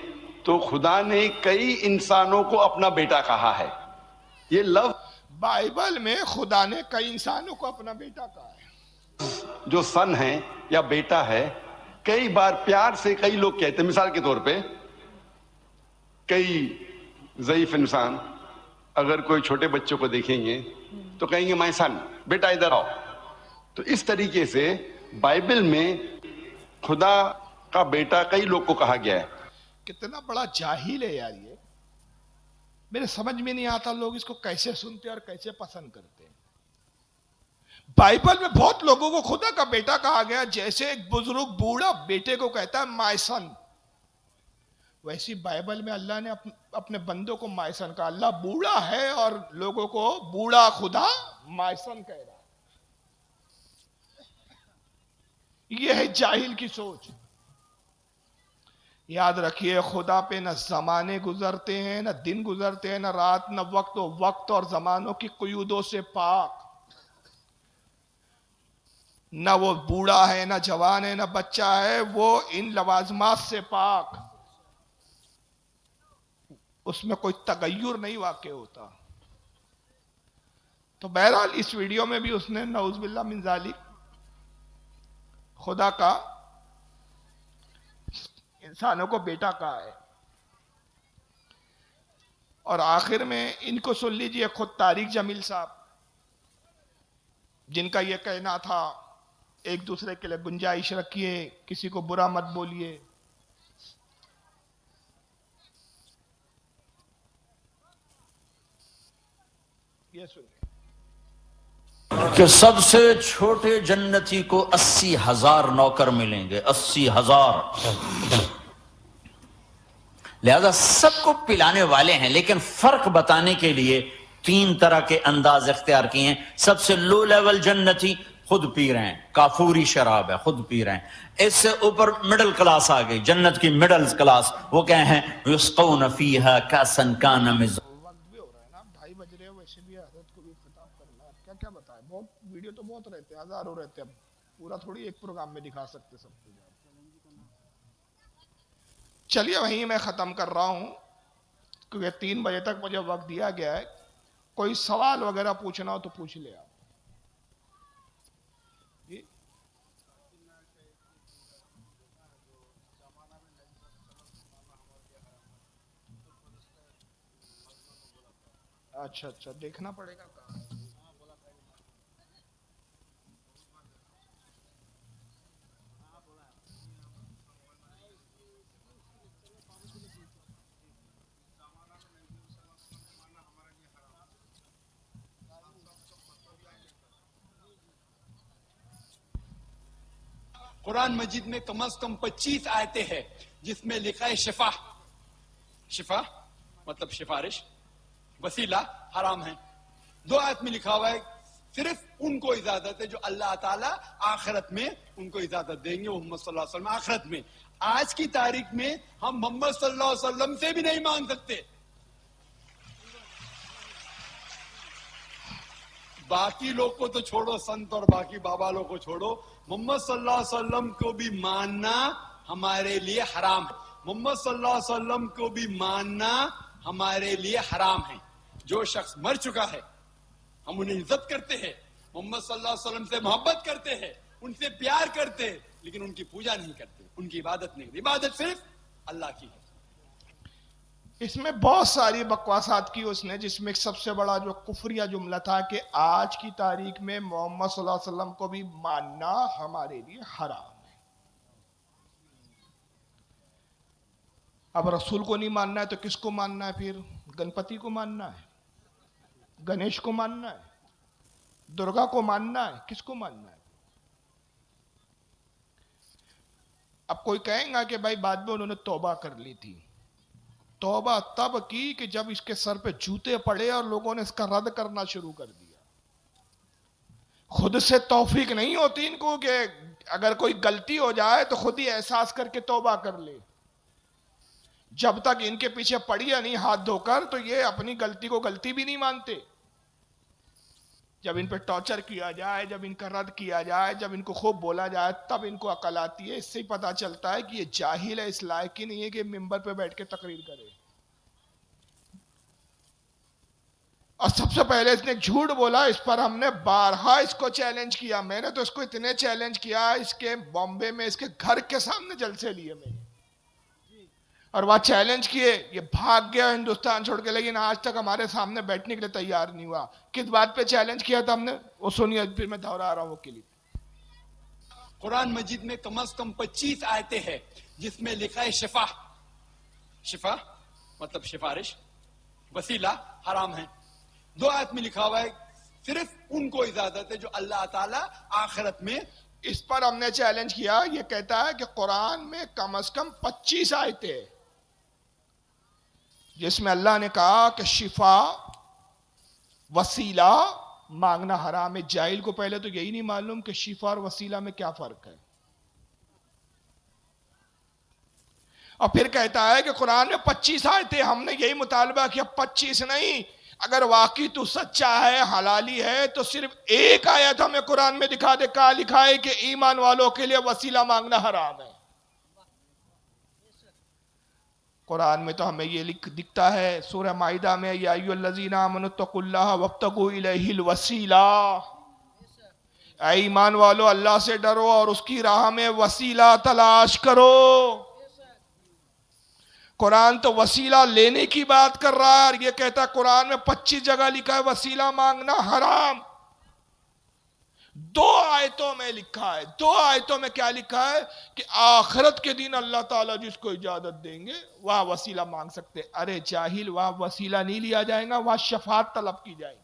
تو خدا نے کئی انسانوں کو اپنا بیٹا کہا ہے. یہ لفظ بائبل میں خدا نے کئی انسانوں کو اپنا بیٹا کہا ہے. جو سن ہے یا بیٹا ہے کئی بار پیار سے کئی لوگ کہتے ہیں. مثال کے طور پہ کئی ضعیف انسان اگر کوئی چھوٹے بچوں کو دیکھیں گے تو کہیں گے مائی سن، بیٹا ادھر آؤ. تو اس طریقے سے بائبل میں خدا کا بیٹا کئی لوگ کو کہا گیا ہے. کتنا بڑا جاہل ہے یار یہ. میرے سمجھ میں نہیں آتا لوگ اس کو کیسے سنتے اور کیسے پسند کرتے ہیں. بائبل میں بہت لوگوں کو خدا کا بیٹا کہا گیا، جیسے ایک بزرگ بوڑھا بیٹے کو کہتا ہے مائی سن، ویسی بائبل میں اللہ نے اپنے بندوں کو مائی سن کہا. اللہ بوڑھا ہے اور لوگوں کو بوڑھا خدا مائی سن کہہ رہا ہے. یہ ہے جاہل کی سوچ. یاد رکھیے خدا پہ نہ زمانے گزرتے ہیں، نہ دن گزرتے ہیں، نہ رات، نہ وقت. وقت اور زمانوں کی قیودوں سے پاک. نہ وہ بوڑھا ہے، نہ جوان ہے، نہ بچہ ہے، وہ ان لوازمات سے پاک. اس میں کوئی تغیر نہیں واقع ہوتا. تو بہرحال اس ویڈیو میں بھی اس نے نعوذ باللہ من ذالک خدا کا انسانوں کو بیٹا کہا ہے. اور آخر میں ان کو سن لیجئے، خود طارق جمیل صاحب جن کا یہ کہنا تھا ایک دوسرے کے لیے گنجائش رکھیے، کسی کو برا مت بولیے. یہ سنیے کہ سب سے چھوٹے جنتی کو 80,000 نوکر ملیں گے. 80,000. لہذا سب کو پلانے والے ہیں، لیکن فرق بتانے کے لیے 3 طرح کے انداز اختیار کیے ہیں. سب سے لو لیول جنتی خود پی رہے ہیں، کافوری شراب ہے، خود پی رہے ہیں۔ اس سے اوپر مڈل کلاس آ گئی، جنت کی مڈل کلاس، وہ کہے ہیں یسقون فیہا کاسا کان مزاجہ۔ وقت بھی ہو رہا ہے نا، 2:30 بج رہے ہیں، ویسے بھی حضرت کو بھی خطاب کرنا ہے، کیا کیا بتائیں، بہت ویڈیو تو بہت رہتے ہیں، ہزاروں رہتے ہیں، اب پورا تھوڑی ایک پروگرام میں دکھا سکتے سب کچھ۔ چلیے وہیں میں ختم کر رہا ہوں، کیونکہ 3 بجے تک مجھے وقت دیا گیا ہے، کوئی سوال وغیرہ پوچھنا ہو تو پوچھ لے آپ۔ جی اچھا اچھا، دیکھنا پڑے گا کہاں۔ قرآن مجید میں کم از کم 25 آیتیں ہیں جس میں لکھا ہے شفا، شفا مطلب سفارش، وسیلہ حرام ہے۔ 2 آیت میں لکھا ہوا ہے صرف ان کو اجازت ہے جو اللہ تعالیٰ آخرت میں ان کو اجازت دیں گے، محمد صلی اللہ علیہ وسلم آخرت میں۔ آج کی تاریخ میں ہم محمد صلی اللہ علیہ وسلم سے بھی نہیں مانگ سکتے۔ باقی لوگ کو تو چھوڑو، سنت اور باقی بابا لوگ کو چھوڑو، محمد صلی اللہ علیہ وسلم کو بھی ماننا ہمارے لیے حرام ہے۔ محمد صلی اللہ علیہ وسلم کو بھی ماننا ہمارے لیے حرام ہے۔ جو شخص مر چکا ہے ہم انہیں عزت کرتے ہیں، محمد صلی اللہ علیہ وسلم سے محبت کرتے ہیں، ان سے پیار کرتے ہیں، لیکن ان کی پوجا نہیں کرتے، ان کی عبادت نہیں کرتے۔ عبادت صرف اللہ کی ہے۔ اس میں بہت ساری بکواسات کی اس نے، جس میں ایک سب سے بڑا جو کفریہ جملہ تھا کہ آج کی تاریخ میں محمد صلی اللہ علیہ وسلم کو بھی ماننا ہمارے لیے حرام ہے۔ اب رسول کو نہیں ماننا ہے تو کس کو ماننا ہے پھر؟ گنپتی کو ماننا ہے، گنیش کو ماننا ہے، درگا کو ماننا ہے، کس کو ماننا ہے؟ اب کوئی کہیں گا کہ بھائی بعد میں انہوں نے توبہ کر لی تھی۔ توبہ تب کی کہ جب اس کے سر پہ جوتے پڑے اور لوگوں نے اس کا رد کرنا شروع کر دیا۔ خود سے توفیق نہیں ہوتی ان کو کہ اگر کوئی غلطی ہو جائے تو خود ہی احساس کر کے توبہ کر لے۔ جب تک ان کے پیچھے پڑی یا نہیں ہاتھ دھو کر تو یہ اپنی غلطی کو غلطی بھی نہیں مانتے۔ جب ان پہ ٹارچر کیا جائے، جب ان کا رد کیا جائے، جب ان کو خوب بولا جائے، تب ان کو عقل آتی ہے۔ اس سے ہی پتا چلتا ہے کہ یہ جاہل ہے، اس لائق ہی نہیں ہے کہ ممبر پہ بیٹھ کے تقریر کرے۔ اور سب سے پہلے اس نے جھوٹ بولا، اس پر ہم نے بارہا اس کو چیلنج کیا۔ میں نے تو اس کو اتنے چیلنج کیا، اس کے بامبے میں اس کے گھر کے سامنے جلسے لیے میں نے، اور وہاں چیلنج کیے، یہ بھاگ گیا ہندوستان چھوڑ کے، لیکن آج تک ہمارے سامنے بیٹھنے کے لیے تیار نہیں ہوا۔ کس بات پہ چیلنج کیا تھا ہم نے؟ وہ سنیے، پھر میں دہرا رہا ہوں وہ کلپ۔ قرآن مجید میں کم از کم 25 آیتیں ہیں جس میں لکھا ہے شفا، شفا مطلب سفارش، وسیلہ حرام ہے۔ 2 آیت میں لکھا ہوا ہے صرف ان کو اجازت ہے جو اللہ تعالیٰ آخرت میں۔ اس پر ہم نے چیلنج کیا، یہ کہتا ہے کہ قرآن میں کم از کم 25 آیتیں جس میں اللہ نے کہا کہ شفا، وسیلہ مانگنا حرام ہے۔ جاہل کو پہلے تو یہی نہیں معلوم کہ شفا اور وسیلہ میں کیا فرق ہے، اور پھر کہتا ہے کہ قرآن میں 25 آیتیں، ہم نے یہی مطالبہ کیا 25 نہیں۔ اگر واقعی تو سچا ہے، حلالی ہے، تو صرف ایک آیت ہمیں قرآن میں دکھا دے، کہاں لکھا ہے کہ ایمان والوں کے لیے وسیلہ مانگنا حرام ہے؟ قرآن میں تو ہمیں یہ دکھتا ہے سورہ مائدہ میں، یا ایھا الذین آمنوا اتقوا اللہ وابتغوا الیہ الوسیلہ، اے ایمان والو اللہ سے ڈرو اور اس کی راہ میں وسیلہ تلاش کرو۔ قرآن تو وسیلہ لینے کی بات کر رہا ہے، اور یہ کہتا ہے قرآن میں 25 جگہ لکھا ہے وسیلہ مانگنا حرام۔ 2 آیتوں میں لکھا ہے، 2 آیتوں میں کیا لکھا ہے کہ آخرت کے دن اللہ تعالیٰ جس کو اجازت دیں گے وہاں وسیلہ مانگ سکتے۔ ارے جاہل، وہاں وسیلہ نہیں لیا جائے گا، وہاں شفاعت طلب کی جائے گی۔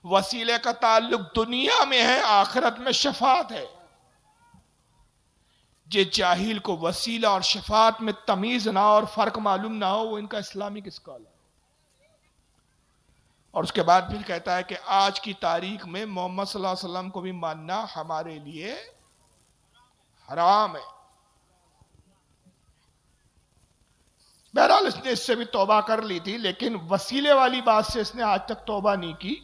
وسیلے کا تعلق دنیا میں ہے، آخرت میں شفاعت ہے۔ جس جاہل کو وسیلہ اور شفاعت میں تمیز نہ اور فرق معلوم نہ ہو، وہ ان کا اسلامک اسکالر۔ اور اس کے بعد پھر کہتا ہے کہ آج کی تاریخ میں محمد صلی اللہ علیہ وسلم کو بھی ماننا ہمارے لیے حرام ہے. بہرحال اس نے اس سے بھی توبہ کر لی تھی، لیکن وسیلے والی بات سے اس نے آج تک توبہ نہیں کی،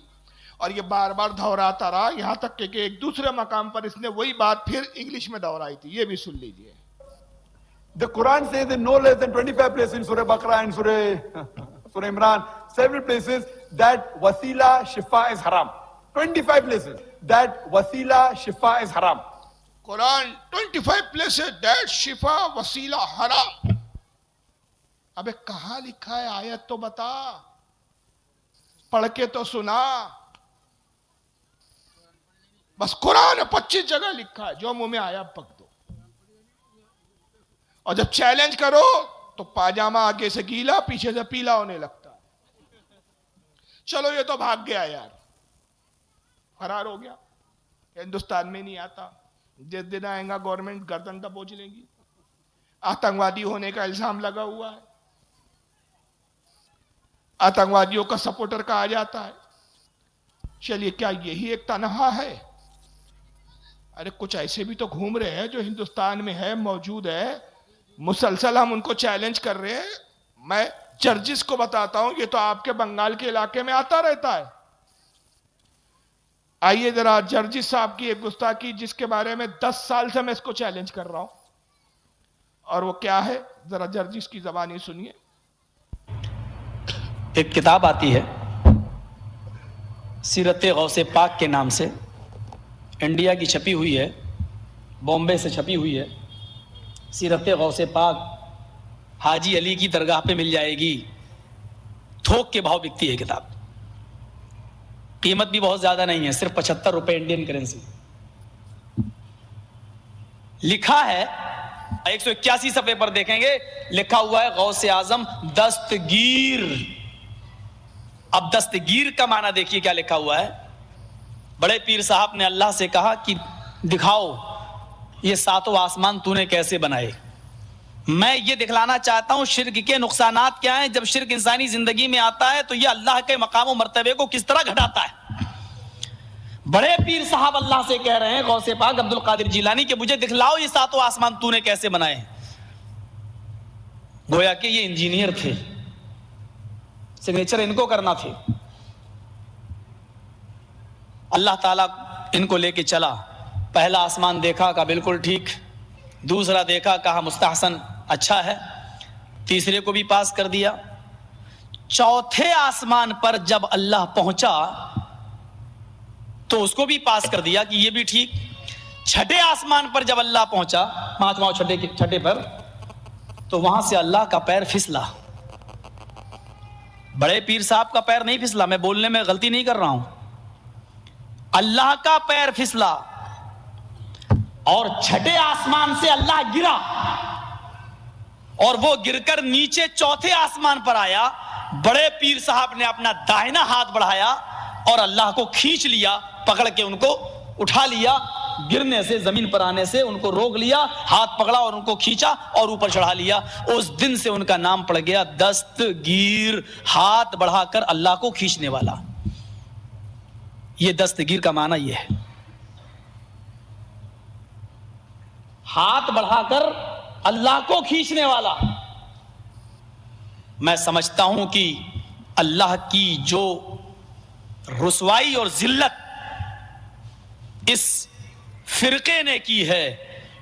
اور یہ بار بار دہراتا رہا، یہاں تک کہ ایک دوسرے مقام پر اس نے وہی بات پھر انگلش میں دہرائی تھی. یہ بھی سن لیجئے. The Quran says in no less than 25 places in Surah Baqarah and Surah Imran, several places that wasila shifa is haram. 25 places that wasila shifa is haram. Quran 25 places that شفا وسیلہ حرام. ابے کہاں لکھا ہے؟ آیت تو بتا، پڑھ کے تو سنا. بس قرآن 25 جگہ لکھا ہے، جو منہ میں آیا پک دو. اور جب چیلنج کرو تو پاجامہ آگے سے گیلا پیچھے سے پیلا ہونے لگتا. چلو یہ تو بھاگ گیا یار، فرار ہو گیا، ہندوستان میں نہیں آتا. جس دن آئے گا گورنمنٹ گردن دبوچ لیں گی. آتنکوادی ہونے کا الزام لگا ہوا ہے، آتنکوادیوں کا سپورٹر کہا جاتا ہے. چلیے کیا یہی ایک تنہا ہے؟ ارے کچھ ایسے بھی تو گھوم رہے ہیں جو ہندوستان میں ہے، موجود ہے، مسلسل ہم ان کو چیلنج کر رہے ہیں. میں جرجس کو بتاتا ہوں، یہ تو آپ کے بنگال کے علاقے میں آتا رہتا ہے. آئیے ذرا جرجس صاحب کی ایک گستاخی جس کے بارے میں 10 سال سے میں اس کو چیلنج کر رہا ہوں، اور وہ کیا ہے ذرا جرجس کی زبانی سنیے. ایک کتاب آتی ہے سیرت غوث پاک کے نام سے، انڈیا کی چھپی ہوئی ہے، بامبے سے چھپی ہوئی ہے. سیرت غوث پاک حاجی علی کی درگاہ پہ مل جائے گی. تھوک کے بھاؤ بکتی ہے کتاب، قیمت بھی بہت زیادہ نہیں ہے، صرف 75 روپے انڈین کرنسی. لکھا ہے 181 صفحے پر دیکھیں گے، لکھا ہوا ہے غوث اعظم دستگیر. اب دستگیر کا معنی دیکھیے کیا لکھا ہوا ہے. بڑے پیر صاحب نے اللہ سے کہا کہ دکھاؤ یہ 7 آسمان تو نے کیسے بنائے. میں یہ دکھلانا چاہتا ہوں شرک کے نقصانات کیا ہیں. جب شرک انسانی زندگی میں آتا ہے تو یہ اللہ کے مقام و مرتبے کو کس طرح گھٹاتا ہے. بڑے پیر صاحب اللہ سے کہہ رہے ہیں غوث پاک عبد القادر جیلانی کہ مجھے دکھلاؤ یہ 7 آسمان تو نے کیسے بنائے. گویا کہ یہ انجینئر تھے، سگنیچر ان کو کرنا تھے. اللہ تعالیٰ ان کو لے کے چلا. پہلا آسمان دیکھا، کہا بالکل ٹھیک. دوسرا دیکھا، کہا مستحسن، اچھا ہے. تیسرے کو بھی پاس کر دیا. چوتھے آسمان پر جب اللہ پہنچا تو اس کو بھی پاس کر دیا کہ یہ بھی ٹھیک. چھٹے آسمان پر جب اللہ پہنچا، 5واں چھٹے پر، تو وہاں سے اللہ کا پیر پھسلا. بڑے پیر صاحب کا پیر نہیں پھسلا، میں بولنے میں غلطی نہیں کر رہا ہوں، اللہ کا پیر پھسلا. اور چھٹے آسمان سے اللہ گرا، اور وہ گر کر نیچے چوتھے آسمان پر آیا. بڑے پیر صاحب نے اپنا دائنا ہاتھ بڑھایا اور اللہ کو کھینچ لیا، پکڑ کے ان کو اٹھا لیا. گرنے سے، زمین پر آنے سے ان کو روک لیا، ہاتھ پکڑا اور ان کو کھینچا اور اوپر چڑھا لیا. اس دن سے ان کا نام پڑ گیا دستگیر، ہاتھ بڑھا کر اللہ کو کھینچنے والا. یہ دستگیر کا معنی یہ ہے، ہاتھ بڑھا کر اللہ کو کھینچنے والا. میں سمجھتا ہوں کہ اللہ کی جو رسوائی اور ذلت اس فرقے نے کی ہے،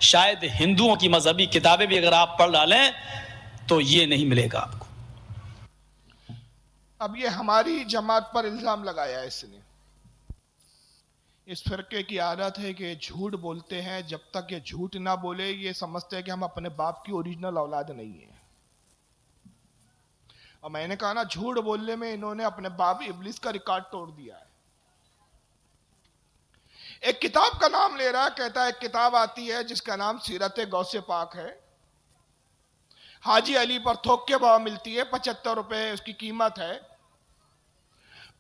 شاید ہندوؤں کی مذہبی کتابیں بھی اگر آپ پڑھ ڈالیں تو یہ نہیں ملے گا آپ کو. اب یہ ہماری جماعت پر الزام لگایا ہے اس نے. اس فرقے کی عادت ہے کہ جھوٹ بولتے ہیں، جب تک یہ جھوٹ نہ بولے یہ سمجھتے ہیں کہ ہم اپنے باپ کی اوریجنل اولاد نہیں ہیں. اور میں نے کہا نا، جھوٹ بولنے میں انہوں نے اپنے باپ ابلیس کا ریکارڈ توڑ دیا ہے. ایک کتاب کا نام لے رہا ہے، کہتا ہے ایک کتاب آتی ہے جس کا نام سیرت غوث پاک ہے، حاجی علی پر تھوک کے بھاؤ ملتی ہے، 75 روپے اس کی قیمت ہے.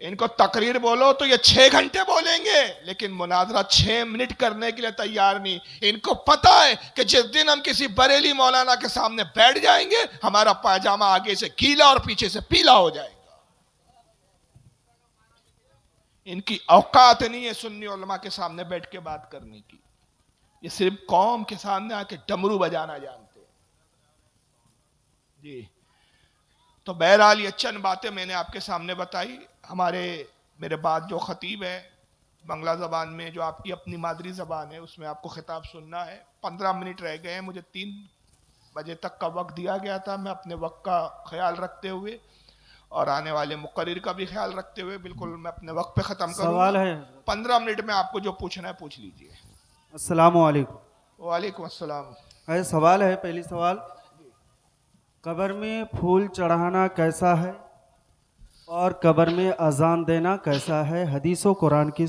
ان کو تقریر بولو تو یہ 6 گھنٹے بولیں گے، لیکن مناظرہ 6 منٹ کرنے کے لیے تیار نہیں. ان کو پتا ہے کہ جس دن ہم کسی بریلی مولانا کے سامنے بیٹھ جائیں گے، ہمارا پاجامہ آگے سے گیلا اور پیچھے سے پیلا ہو جائے گا. ان کی اوقات نہیں ہے سنی علماء کے سامنے بیٹھ کے بات کرنے کی. یہ صرف قوم کے سامنے آ کے ڈمرو بجانا جانتے ہیں. جی تو بہرحال یہ چند باتیں میں نے آپ کے سامنے بتائی. میرے بعد جو خطیب ہے بنگلہ زبان میں، جو آپ کی اپنی مادری زبان ہے، اس میں آپ کو خطاب سننا ہے. 15 منٹ رہ گئے ہیں. مجھے 3 بجے تک کا وقت دیا گیا تھا. میں اپنے وقت کا خیال رکھتے ہوئے اور آنے والے مقرر کا بھی خیال رکھتے ہوئے بالکل میں اپنے وقت پہ ختم کروں گا. سوال ہے 15 منٹ میں آپ کو جو پوچھنا ہے پوچھ لیجئے. السلام علیکم. وعلیکم السلام. سوال ہے، پہلی سوال، قبر میں پھول چڑھانا کیسا ہے اور قبر میں اذان دینا کیسا ہے؟ حدیث و قرآن کی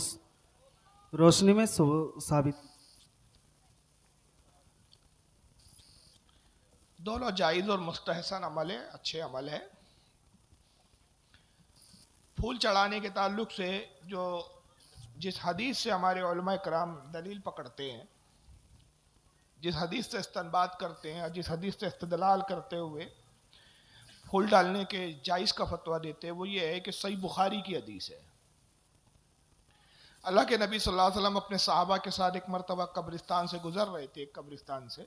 روشنی میں ثابت. دونوں جائز اور مستحسن عمل ہے، اچھے عمل ہے. پھول چڑھانے کے تعلق سے جس حدیث سے ہمارے علماء کرام دلیل پکڑتے ہیں، جس حدیث سے استنباط کرتے ہیں اور جس حدیث سے استدلال کرتے ہوئے پھول ڈالنے کے جائز کا فتویٰ دیتے ہیں، وہ یہ ہے کہ صحیح بخاری کی حدیث ہے. اللہ کے نبی صلی اللہ علیہ وسلم اپنے صحابہ کے ساتھ ایک مرتبہ قبرستان سے گزر رہے تھے. ایک قبرستان سے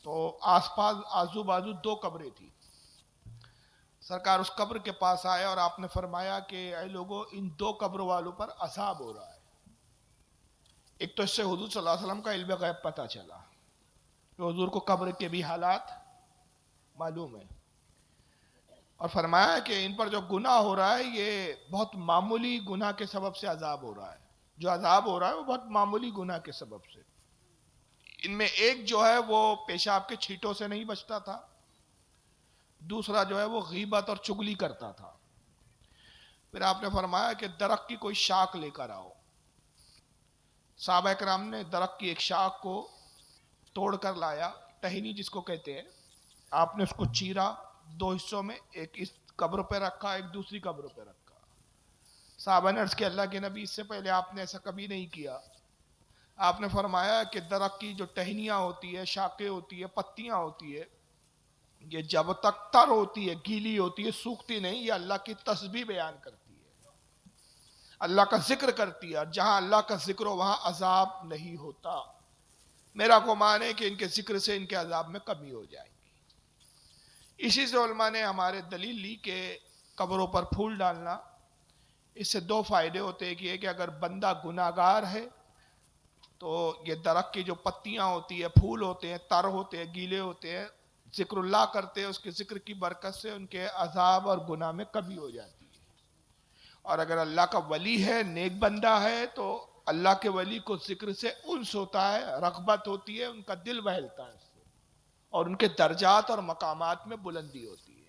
تو آس پاس آزو بازو 2 قبریں تھیں. سرکار اس قبر کے پاس آئے اور آپ نے فرمایا کہ اے لوگو، ان 2 قبر والوں پر عذاب ہو رہا ہے. ایک تو اس سے حضور صلی اللہ علیہ وسلم کا علم غیب پتہ چلا کہ حضور کو قبر کے بھی حالات معلوم ہے، اور فرمایا کہ ان پر جو گناہ ہو رہا ہے یہ بہت معمولی گناہ کے سبب سے عذاب ہو رہا ہے. جو عذاب ہو رہا ہے وہ بہت معمولی گناہ کے سبب سے. ان میں ایک جو ہے وہ پیشاب کے چھینٹوں سے نہیں بچتا تھا، دوسرا جو ہے وہ غیبت اور چغلی کرتا تھا. پھر آپ نے فرمایا کہ درخت کی کوئی شاخ لے کر آؤ. صحابہ کرام نے درخت کی ایک شاخ کو توڑ کر لایا، ٹہنی جس کو کہتے ہیں. آپ نے اس کو چیرا 2 حصوں میں، ایک اس قبر پہ رکھا، ایک دوسری قبر پہ رکھا. صحابہ نے عرض کیا اللہ کے نبی، اس سے پہلے آپ نے ایسا کبھی نہیں کیا. آپ نے فرمایا کہ درخت کی جو ٹہنیاں ہوتی ہے، شاخیں ہوتی ہے، پتیاں ہوتی ہے، یہ جب تک تر ہوتی ہے، گیلی ہوتی ہے، سوکھتی نہیں، یہ اللہ کی تسبیح بیان کرتی ہے، اللہ کا ذکر کرتی ہے. اور جہاں اللہ کا ذکر ہو وہاں عذاب نہیں ہوتا. میرا گمان ہے کہ ان کے ذکر سے ان کے عذاب میں کمی ہو جائے گی. اسی سے علماء نے ہمارے دلیل لی کہ قبروں پر پھول ڈالنا، اس سے 2 فائدے ہوتے ہیں. کہ اگر بندہ گناہگار ہے تو یہ درخت کی جو پتیاں ہوتی ہیں، پھول ہوتے ہیں، تر ہوتے ہیں، گیلے ہوتے ہیں، ذکر اللہ کرتے ہیں، اس کے ذکر کی برکت سے ان کے عذاب اور گناہ میں کمی ہو جاتی ہے. اور اگر اللہ کا ولی ہے، نیک بندہ ہے، تو اللہ کے ولی کو ذکر سے انس ہوتا ہے، رغبت ہوتی ہے، ان کا دل بہلتا ہے اس سے، اور ان کے درجات اور مقامات میں بلندی ہوتی ہے.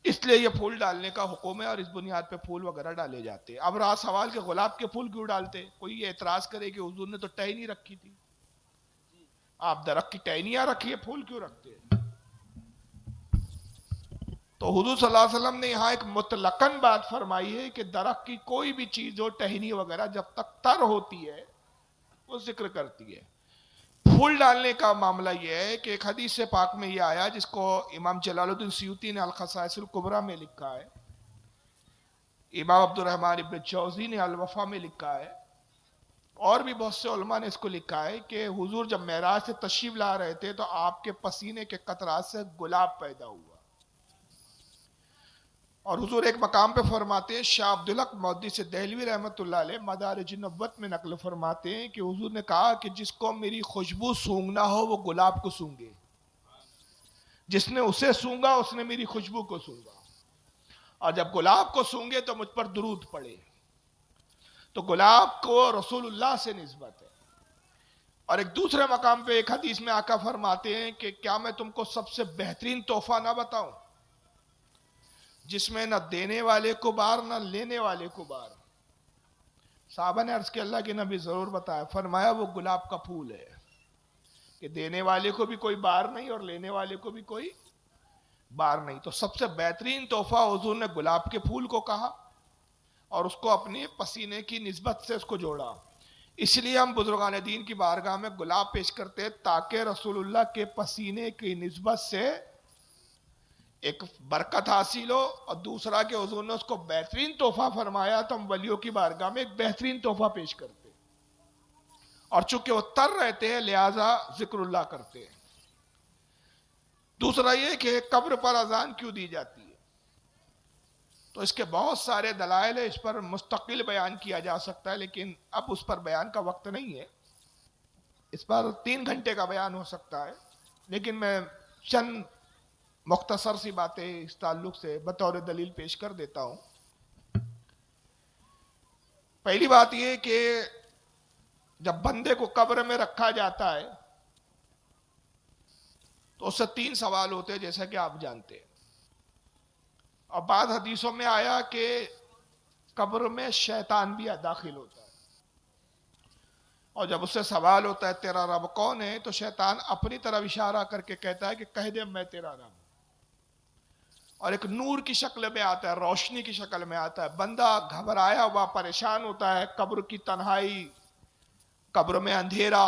اس لیے یہ پھول ڈالنے کا حکم ہے اور اس بنیاد پہ پھول وغیرہ ڈالے جاتے ہیں. اب رہا سوال کہ گلاب کے پھول کیوں ڈالتے؟ کوئی یہ اعتراض کرے کہ حضور نے تو ٹہنی رکھی تھی، آپ درخت کی ٹہنیاں رکھی ہے، پھول کیوں رکھتے ہیں؟ تو حضور صلی اللہ علیہ وسلم نے یہاں ایک مطلقاً بات فرمائی ہے کہ درخت کی کوئی بھی چیز ہو، ٹہنی وغیرہ، جب تک تر ہوتی ہے وہ ذکر کرتی ہے. پھول ڈالنے کا معاملہ یہ ہے کہ ایک حدیث پاک میں یہ آیا جس کو امام جلال الدین سیوطی نے الخصائص الکبریٰ میں لکھا ہے، امام عبد الرحمن ابن جوزی نے الوفا میں لکھا ہے، اور بھی بہت سے علماء نے اس کو لکھا ہے کہ حضور جب معراج سے تشریف لا رہے تھے تو آپ کے پسینے کے قطرات سے گلاب پیدا ہوا. اور حضور ایک مقام پہ فرماتے ہیں، شاہ عبدالحق محدث دہلوی رحمۃ اللہ علیہ مدارج النبوت میں نقل فرماتے ہیں کہ حضور نے کہا کہ جس کو میری خوشبو سونگنا ہو وہ گلاب کو سونگے، جس نے اسے سونگا اس نے میری خوشبو کو سونگا، اور جب گلاب کو سونگے تو مجھ پر درود پڑے. تو گلاب کو رسول اللہ سے نسبت ہے. اور ایک دوسرے مقام پہ ایک حدیث میں آقا فرماتے ہیں کہ کیا میں تم کو سب سے بہترین تحفہ نہ بتاؤں جس میں نہ دینے والے کو بار نہ لینے والے کو بار؟ صحابہ نے عرض کیا اللہ کے نبی ضرور بتایا. فرمایا وہ گلاب کا پھول ہے کہ دینے والے کو بھی کوئی بار نہیں اور لینے والے کو بھی کوئی بار نہیں. تو سب سے بہترین تحفہ حضور نے گلاب کے پھول کو کہا اور اس کو اپنے پسینے کی نسبت سے اس کو جوڑا. اس لیے ہم بزرگان دین کی بارگاہ میں گلاب پیش کرتے ہیں تاکہ رسول اللہ کے پسینے کی نسبت سے ایک برکت حاصل ہو, اور دوسرا کہ حضور نے اس کو بہترین تحفہ فرمایا تو ہم ولیوں کی بارگاہ میں ایک بہترین تحفہ پیش کرتے ہیں, اور چونکہ وہ تر رہتے ہیں لہذا ذکر اللہ کرتے ہیں. دوسرا یہ کہ قبر پر اذان کیوں دی جاتی ہے, تو اس کے بہت سارے دلائل ہیں, اس پر مستقل بیان کیا جا سکتا ہے لیکن اب اس پر بیان کا وقت نہیں ہے. اس پر 3 گھنٹے کا بیان ہو سکتا ہے, لیکن میں چند مختصر سی باتیں اس تعلق سے بطور دلیل پیش کر دیتا ہوں. پہلی بات یہ کہ جب بندے کو قبر میں رکھا جاتا ہے تو اس سے 3 سوال ہوتے ہیں جیسا کہ آپ جانتے ہیں, اور بعض حدیثوں میں آیا کہ قبر میں شیطان بھی داخل ہوتا ہے, اور جب اس سے سوال ہوتا ہے تیرا رب کون ہے, تو شیطان اپنی طرف اشارہ کر کے کہتا ہے کہ کہہ دے میں تیرا رب ہوں, اور ایک نور کی شکل میں آتا ہے, روشنی کی شکل میں آتا ہے. بندہ گھبرایا ہوا پریشان ہوتا ہے, قبر کی تنہائی, قبر میں اندھیرا,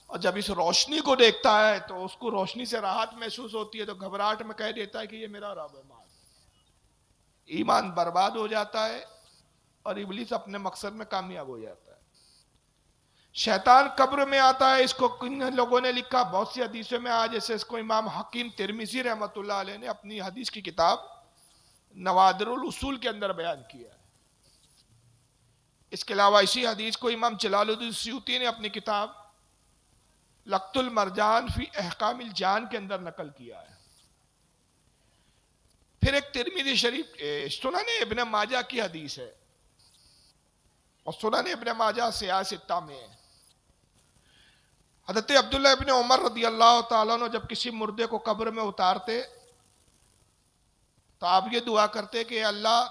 اور جب اس روشنی کو دیکھتا ہے تو اس کو روشنی سے راحت محسوس ہوتی ہے, تو گھبراہٹ میں کہہ دیتا ہے کہ یہ میرا رب ہے. ایمان برباد ہو جاتا ہے اور ابلیس اپنے مقصد میں کامیاب ہو جاتا ہے. شیطان قبر میں آتا ہے, اس کو کن لوگوں نے لکھا بہت سی حدیثوں میں آ, جیسے اس کو امام حکیم ترمذی رحمۃ اللہ علیہ نے اپنی حدیث کی کتاب نوادر الاصول کے اندر بیان کیا ہے. اس کے علاوہ اسی حدیث کو امام جلال الدین سیوطی نے اپنی کتاب لقط المرجان فی احکام الجان کے اندر نقل کیا ہے. پھر ایک ترمذی شریف سنن ابن ماجہ کی حدیث ہے, اور سنن ابن ماجہ سیاہ ستہ میں ہے. حضرت عبداللہ ابن عمر رضی اللہ تعالیٰ عنہ جب کسی مردے کو قبر میں اتارتے تو آپ یہ دعا کرتے کہ اللہ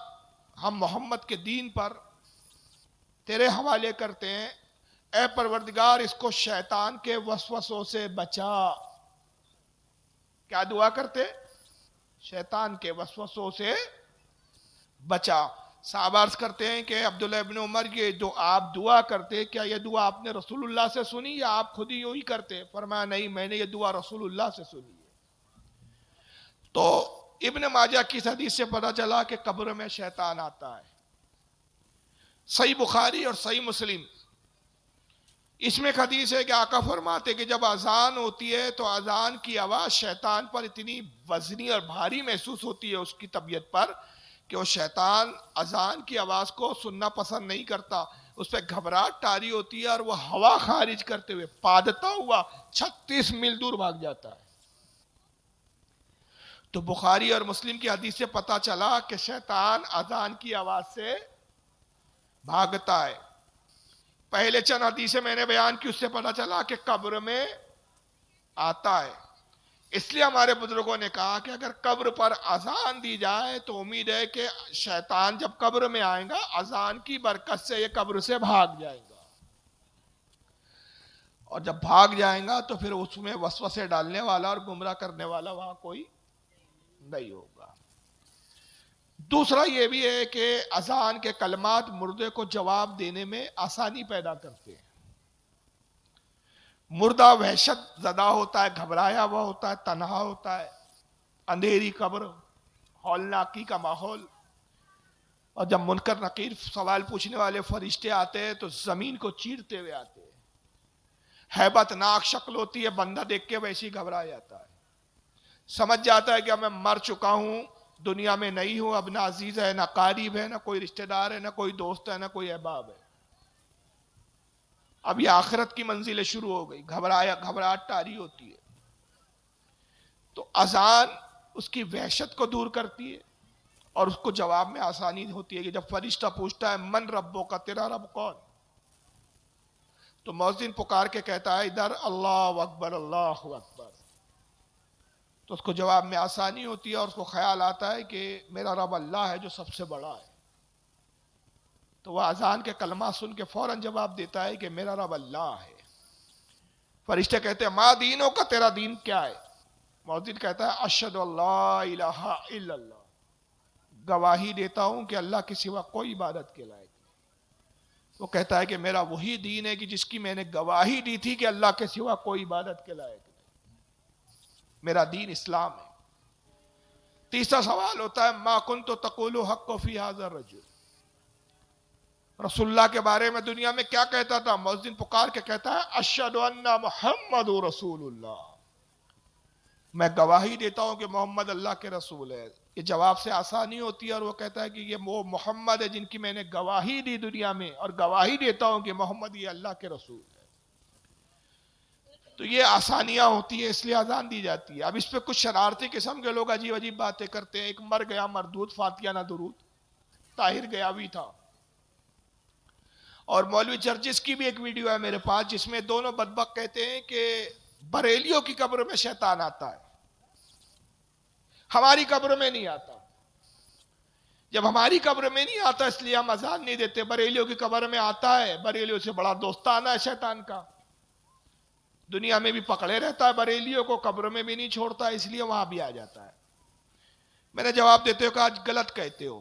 ہم محمد کے دین پر تیرے حوالے کرتے ہیں, اے پروردگار اس کو شیطان کے وسوسوں سے بچا. کیا دعا کرتے؟ شیطان کے وسوسوں سے بچا. صحابہ عرض کرتے ہیں کہ عبداللہ ابن عمر یہ جو آپ دعا کرتے, کیا یہ دعا آپ نے رسول اللہ سے سنی یا آپ خود ہی یوں کرتے؟ فرمایا نہیں, میں نے یہ دعا رسول اللہ سے سنی ہے. تو ابن ماجہ کی حدیث سے پتہ چلا کہ قبر میں شیطان آتا ہے. صحیح بخاری اور صحیح مسلم اس میں ایک حدیث ہے کہ آقا فرماتے کہ جب اذان ہوتی ہے تو اذان کی آواز شیطان پر اتنی وزنی اور بھاری محسوس ہوتی ہے اس کی طبیعت پر کہ وہ شیطان اذان کی آواز کو سننا پسند نہیں کرتا, اس پہ گھبراہٹ طاری ہوتی ہے اور وہ ہوا خارج کرتے ہوئے پادتا ہوا 36 میل دور بھاگ جاتا ہے. تو بخاری اور مسلم کی حدیث سے پتہ چلا کہ شیطان اذان کی آواز سے بھاگتا ہے. پہلے چند حدیثیں میں نے بیان کی, اس سے پتہ چلا کہ قبر میں آتا ہے. اس لیے ہمارے بزرگوں نے کہا کہ اگر قبر پر اذان دی جائے تو امید ہے کہ شیطان جب قبر میں آئے گا اذان کی برکت سے یہ قبر سے بھاگ جائے گا, اور جب بھاگ جائے گا تو پھر اس میں وسوسے ڈالنے والا اور گمراہ کرنے والا وہاں کوئی نہیں ہوگا. دوسرا یہ بھی ہے کہ اذان کے کلمات مردے کو جواب دینے میں آسانی پیدا کرتے ہیں. مردہ وحشت زدہ ہوتا ہے, گھبرایا ہوا ہوتا ہے, تنہا ہوتا ہے, اندھیری قبر, ہولناکی کا ماحول, اور جب منکر نکیر سوال پوچھنے والے فرشتے آتے ہیں تو زمین کو چیرتے ہوئے آتے ہیں. ہیبت ناک شکل ہوتی ہے, بندہ دیکھ کے ویسے ہی گھبرا جاتا ہے, سمجھ جاتا ہے کہ میں مر چکا ہوں, دنیا میں نہیں ہوں, اب نہ عزیز ہے, نہ قریب ہے, نہ کوئی رشتہ دار ہے, نہ کوئی دوست ہے, نہ کوئی احباب ہے. اب یہ آخرت کی منزلیں شروع ہو گئی, گھبراہٹ طاری ہوتی ہے. تو اذان اس کی وحشت کو دور کرتی ہے اور اس کو جواب میں آسانی ہوتی ہے کہ جب فرشتہ پوچھتا ہے من ربوں کا, تیرا رب کون, تو مؤذن پکار کے کہتا ہے ادھر اللہ اکبر اللہ اکبر, تو اس کو جواب میں آسانی ہوتی ہے اور اس کو خیال آتا ہے کہ میرا رب اللہ ہے جو سب سے بڑا ہے. تو وہ اذان کے کلمات سن کے فوراً جواب دیتا ہے کہ میرا رب اللہ ہے. فرشتے کہتے ہیں ما دینوں کا, تیرا دین کیا ہے؟ مؤذن کہتا ہے اشہد اللہ الہ الا اللہ، گواہی دیتا ہوں کہ اللہ کے سوا کوئی عبادت کے لائق نہیں۔ وہ کہتا ہے کہ میرا وہی دین ہے کہ جس کی میں نے گواہی دی تھی کہ اللہ کے سوا کوئی عبادت کے لائق نہیں، میرا دین اسلام ہے۔ تیسرا سوال ہوتا ہے ما کنت تقول حق فی ھذا الرجل، رسول اللہ کے بارے میں دنیا میں کیا کہتا تھا؟ مؤذن پکار کے کہتا ہے اشہد ان محمد رسول اللہ، میں گواہی دیتا ہوں کہ محمد اللہ کے رسول ہے۔ یہ جواب سے آسانی ہوتی ہے، اور وہ کہتا ہے کہ یہ وہ محمد ہے جن کی میں نے گواہی دی دنیا میں، اور گواہی دیتا ہوں کہ محمد یہ اللہ کے رسول ہے۔ تو یہ آسانیاں ہوتی ہیں، اس لیے اذان دی جاتی ہے۔ اب اس پہ کچھ شرارتی قسم کے لوگ عجیب عجیب باتیں کرتے ہیں۔ ایک مر گیا مردود، فاتحہ نہ درود، طاہر گیاوی تھا، اور مولوی جرجس کی بھی ایک ویڈیو ہے میرے پاس جس میں دونوں بدبخت کہتے ہیں کہ بریلیوں کی قبر میں شیطان آتا ہے، ہماری قبر میں نہیں آتا۔ جب ہماری قبر میں نہیں آتا اس لیے ہم اذان نہیں دیتے، بریلیوں کی قبر میں آتا ہے، بریلیوں سے بڑا دوستانہ ہے شیطان کا، دنیا میں بھی پکڑے رہتا ہے بریلیوں کو، قبر میں بھی نہیں چھوڑتا، اس لیے وہاں بھی آ جاتا ہے۔ میں نے جواب دیتے ہو کہ آج غلط کہتے ہو،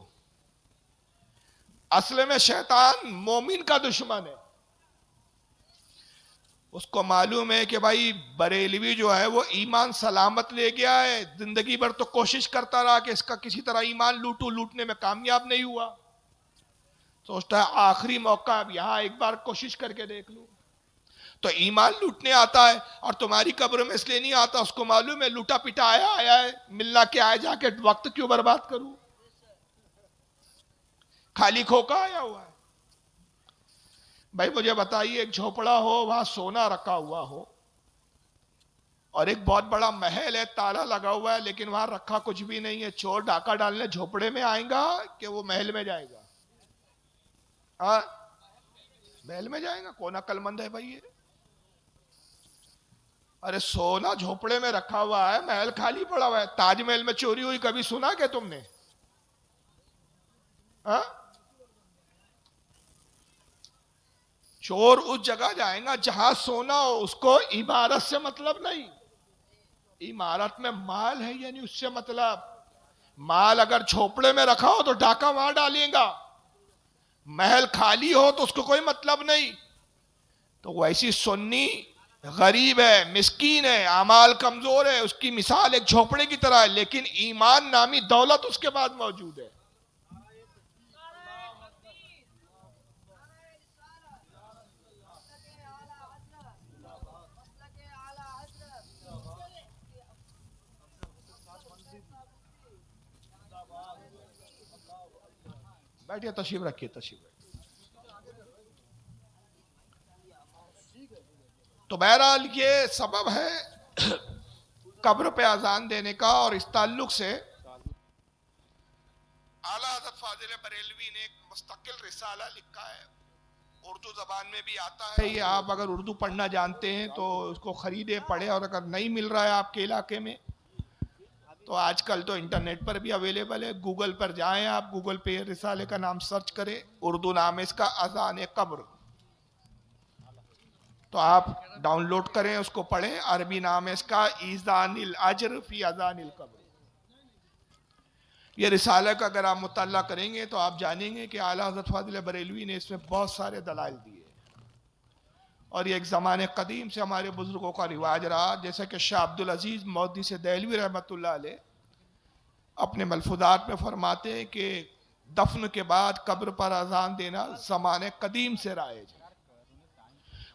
اصل میں شیطان مومن کا دشمن ہے۔ اس کو معلوم ہے کہ بھائی بریلوی جو ہے وہ ایمان سلامت لے گیا ہے، زندگی بھر تو کوشش کرتا رہا کہ اس کا کسی طرح ایمان لوٹنے میں کامیاب نہیں ہوا، سوچتا ہے آخری موقع اب یہاں ایک بار کوشش کر کے دیکھ لوں، تو ایمان لوٹنے آتا ہے، اور تمہاری قبر میں اس لیے نہیں آتا، اس کو معلوم ہے لوٹا پٹا آیا ہے، ملنا کیا آیا، جا کے وقت کیوں برباد کروں، خالی کھوکا آیا ہوا ہے۔ بھائی مجھے بتائیے، ایک جھوپڑا ہو، وہاں سونا رکھا ہوا ہو، اور ایک بہت بڑا محل ہے، تالا لگا ہوا ہے، لیکن وہاں رکھا کچھ بھی نہیں ہے، چور ڈاکہ ڈالنے جھوپڑے میں آئیں گا کہ وہ محل میں جائے گا؟ ہاں محل میں جائے گا، کون عقل مند ہے بھائی یہ؟ ارے سونا جھوپڑے میں رکھا ہوا ہے، محل خالی پڑا ہوا ہے۔ تاج محل میں چوری ہوئی کبھی سنا کہ تم نے؟ ہاں چور اس جگہ جائیں گا جہاں سونا ہو، اس کو عمارت سے مطلب نہیں، عمارت میں مال ہے یعنی اس سے مطلب، مال اگر جھوپڑے میں رکھا ہو تو ڈاکہ وہاں ڈالیں گا، محل خالی ہو تو اس کو کوئی مطلب نہیں۔ تو ویسی سنی غریب ہے، مسکین ہے، اعمال کمزور ہے، اس کی مثال ایک جھوپڑے کی طرح ہے، لیکن ایمان نامی دولت اس کے بعد موجود ہے۔ بیٹھیے، تشریف رکھیے، تشریف رکھیے۔ تو بہرحال یہ سبب ہے قبر پہ اذان دینے کا، اور اس تعلق سے اعلیٰ حضرت فاضل بریلوی نے ایک مستقل رسالہ لکھا ہے، اردو زبان میں بھی آتا ہے، یہ آپ اگر اردو پڑھنا جانتے ہیں تو اس کو خریدے پڑھے، اور اگر نہیں مل رہا ہے آپ کے علاقے میں تو آج کل تو انٹرنیٹ پر بھی اویلیبل ہے، گوگل پر جائیں آپ، گوگل پہ رسالے کا نام سرچ کریں، اردو نام ہے اس کا اذان قبر، تو آپ ڈاؤن لوڈ کریں، اس کو پڑھیں، عربی نام ہے اس کا ایذان الاجر فی اذان القبر۔ یہ رسالہ کا اگر آپ مطالعہ کریں گے تو آپ جانیں گے کہ اعلیٰ حضرت فاضل بریلوی نے اس میں بہت سارے دلائل دیے، اور یہ ایک زمانے قدیم سے ہمارے بزرگوں کا رواج رہا، جیسا کہ شاہ عبدالعزیز مودودی دہلوی رحمۃ اللہ علیہ اپنے ملفوظات میں فرماتے ہیں کہ دفن کے بعد قبر پر اذان دینا زمانے قدیم سے رائج ہے،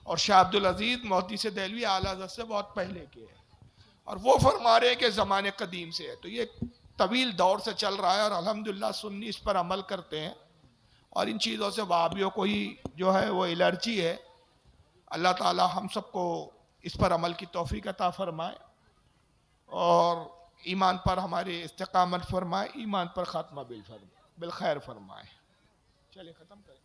اور شاہ عبدالعزیز مودودی دہلوی اعلیٰ حضرت سے بہت پہلے کے ہیں، اور وہ فرما رہے ہیں کہ زمانے قدیم سے ہے۔ تو یہ طویل دور سے چل رہا ہے، اور الحمدللہ سنی اس پر عمل کرتے ہیں، اور ان چیزوں سے وہابیوں کو ہی جو ہے وہ الرجی ہے۔ اللہ تعالی ہم سب کو اس پر عمل کی توفیق عطا فرمائے، اور ایمان پر ہمارے استقامت فرمائے، ایمان پر خاتمہ بالخیر فرمائے۔ چلیں ختم کریں۔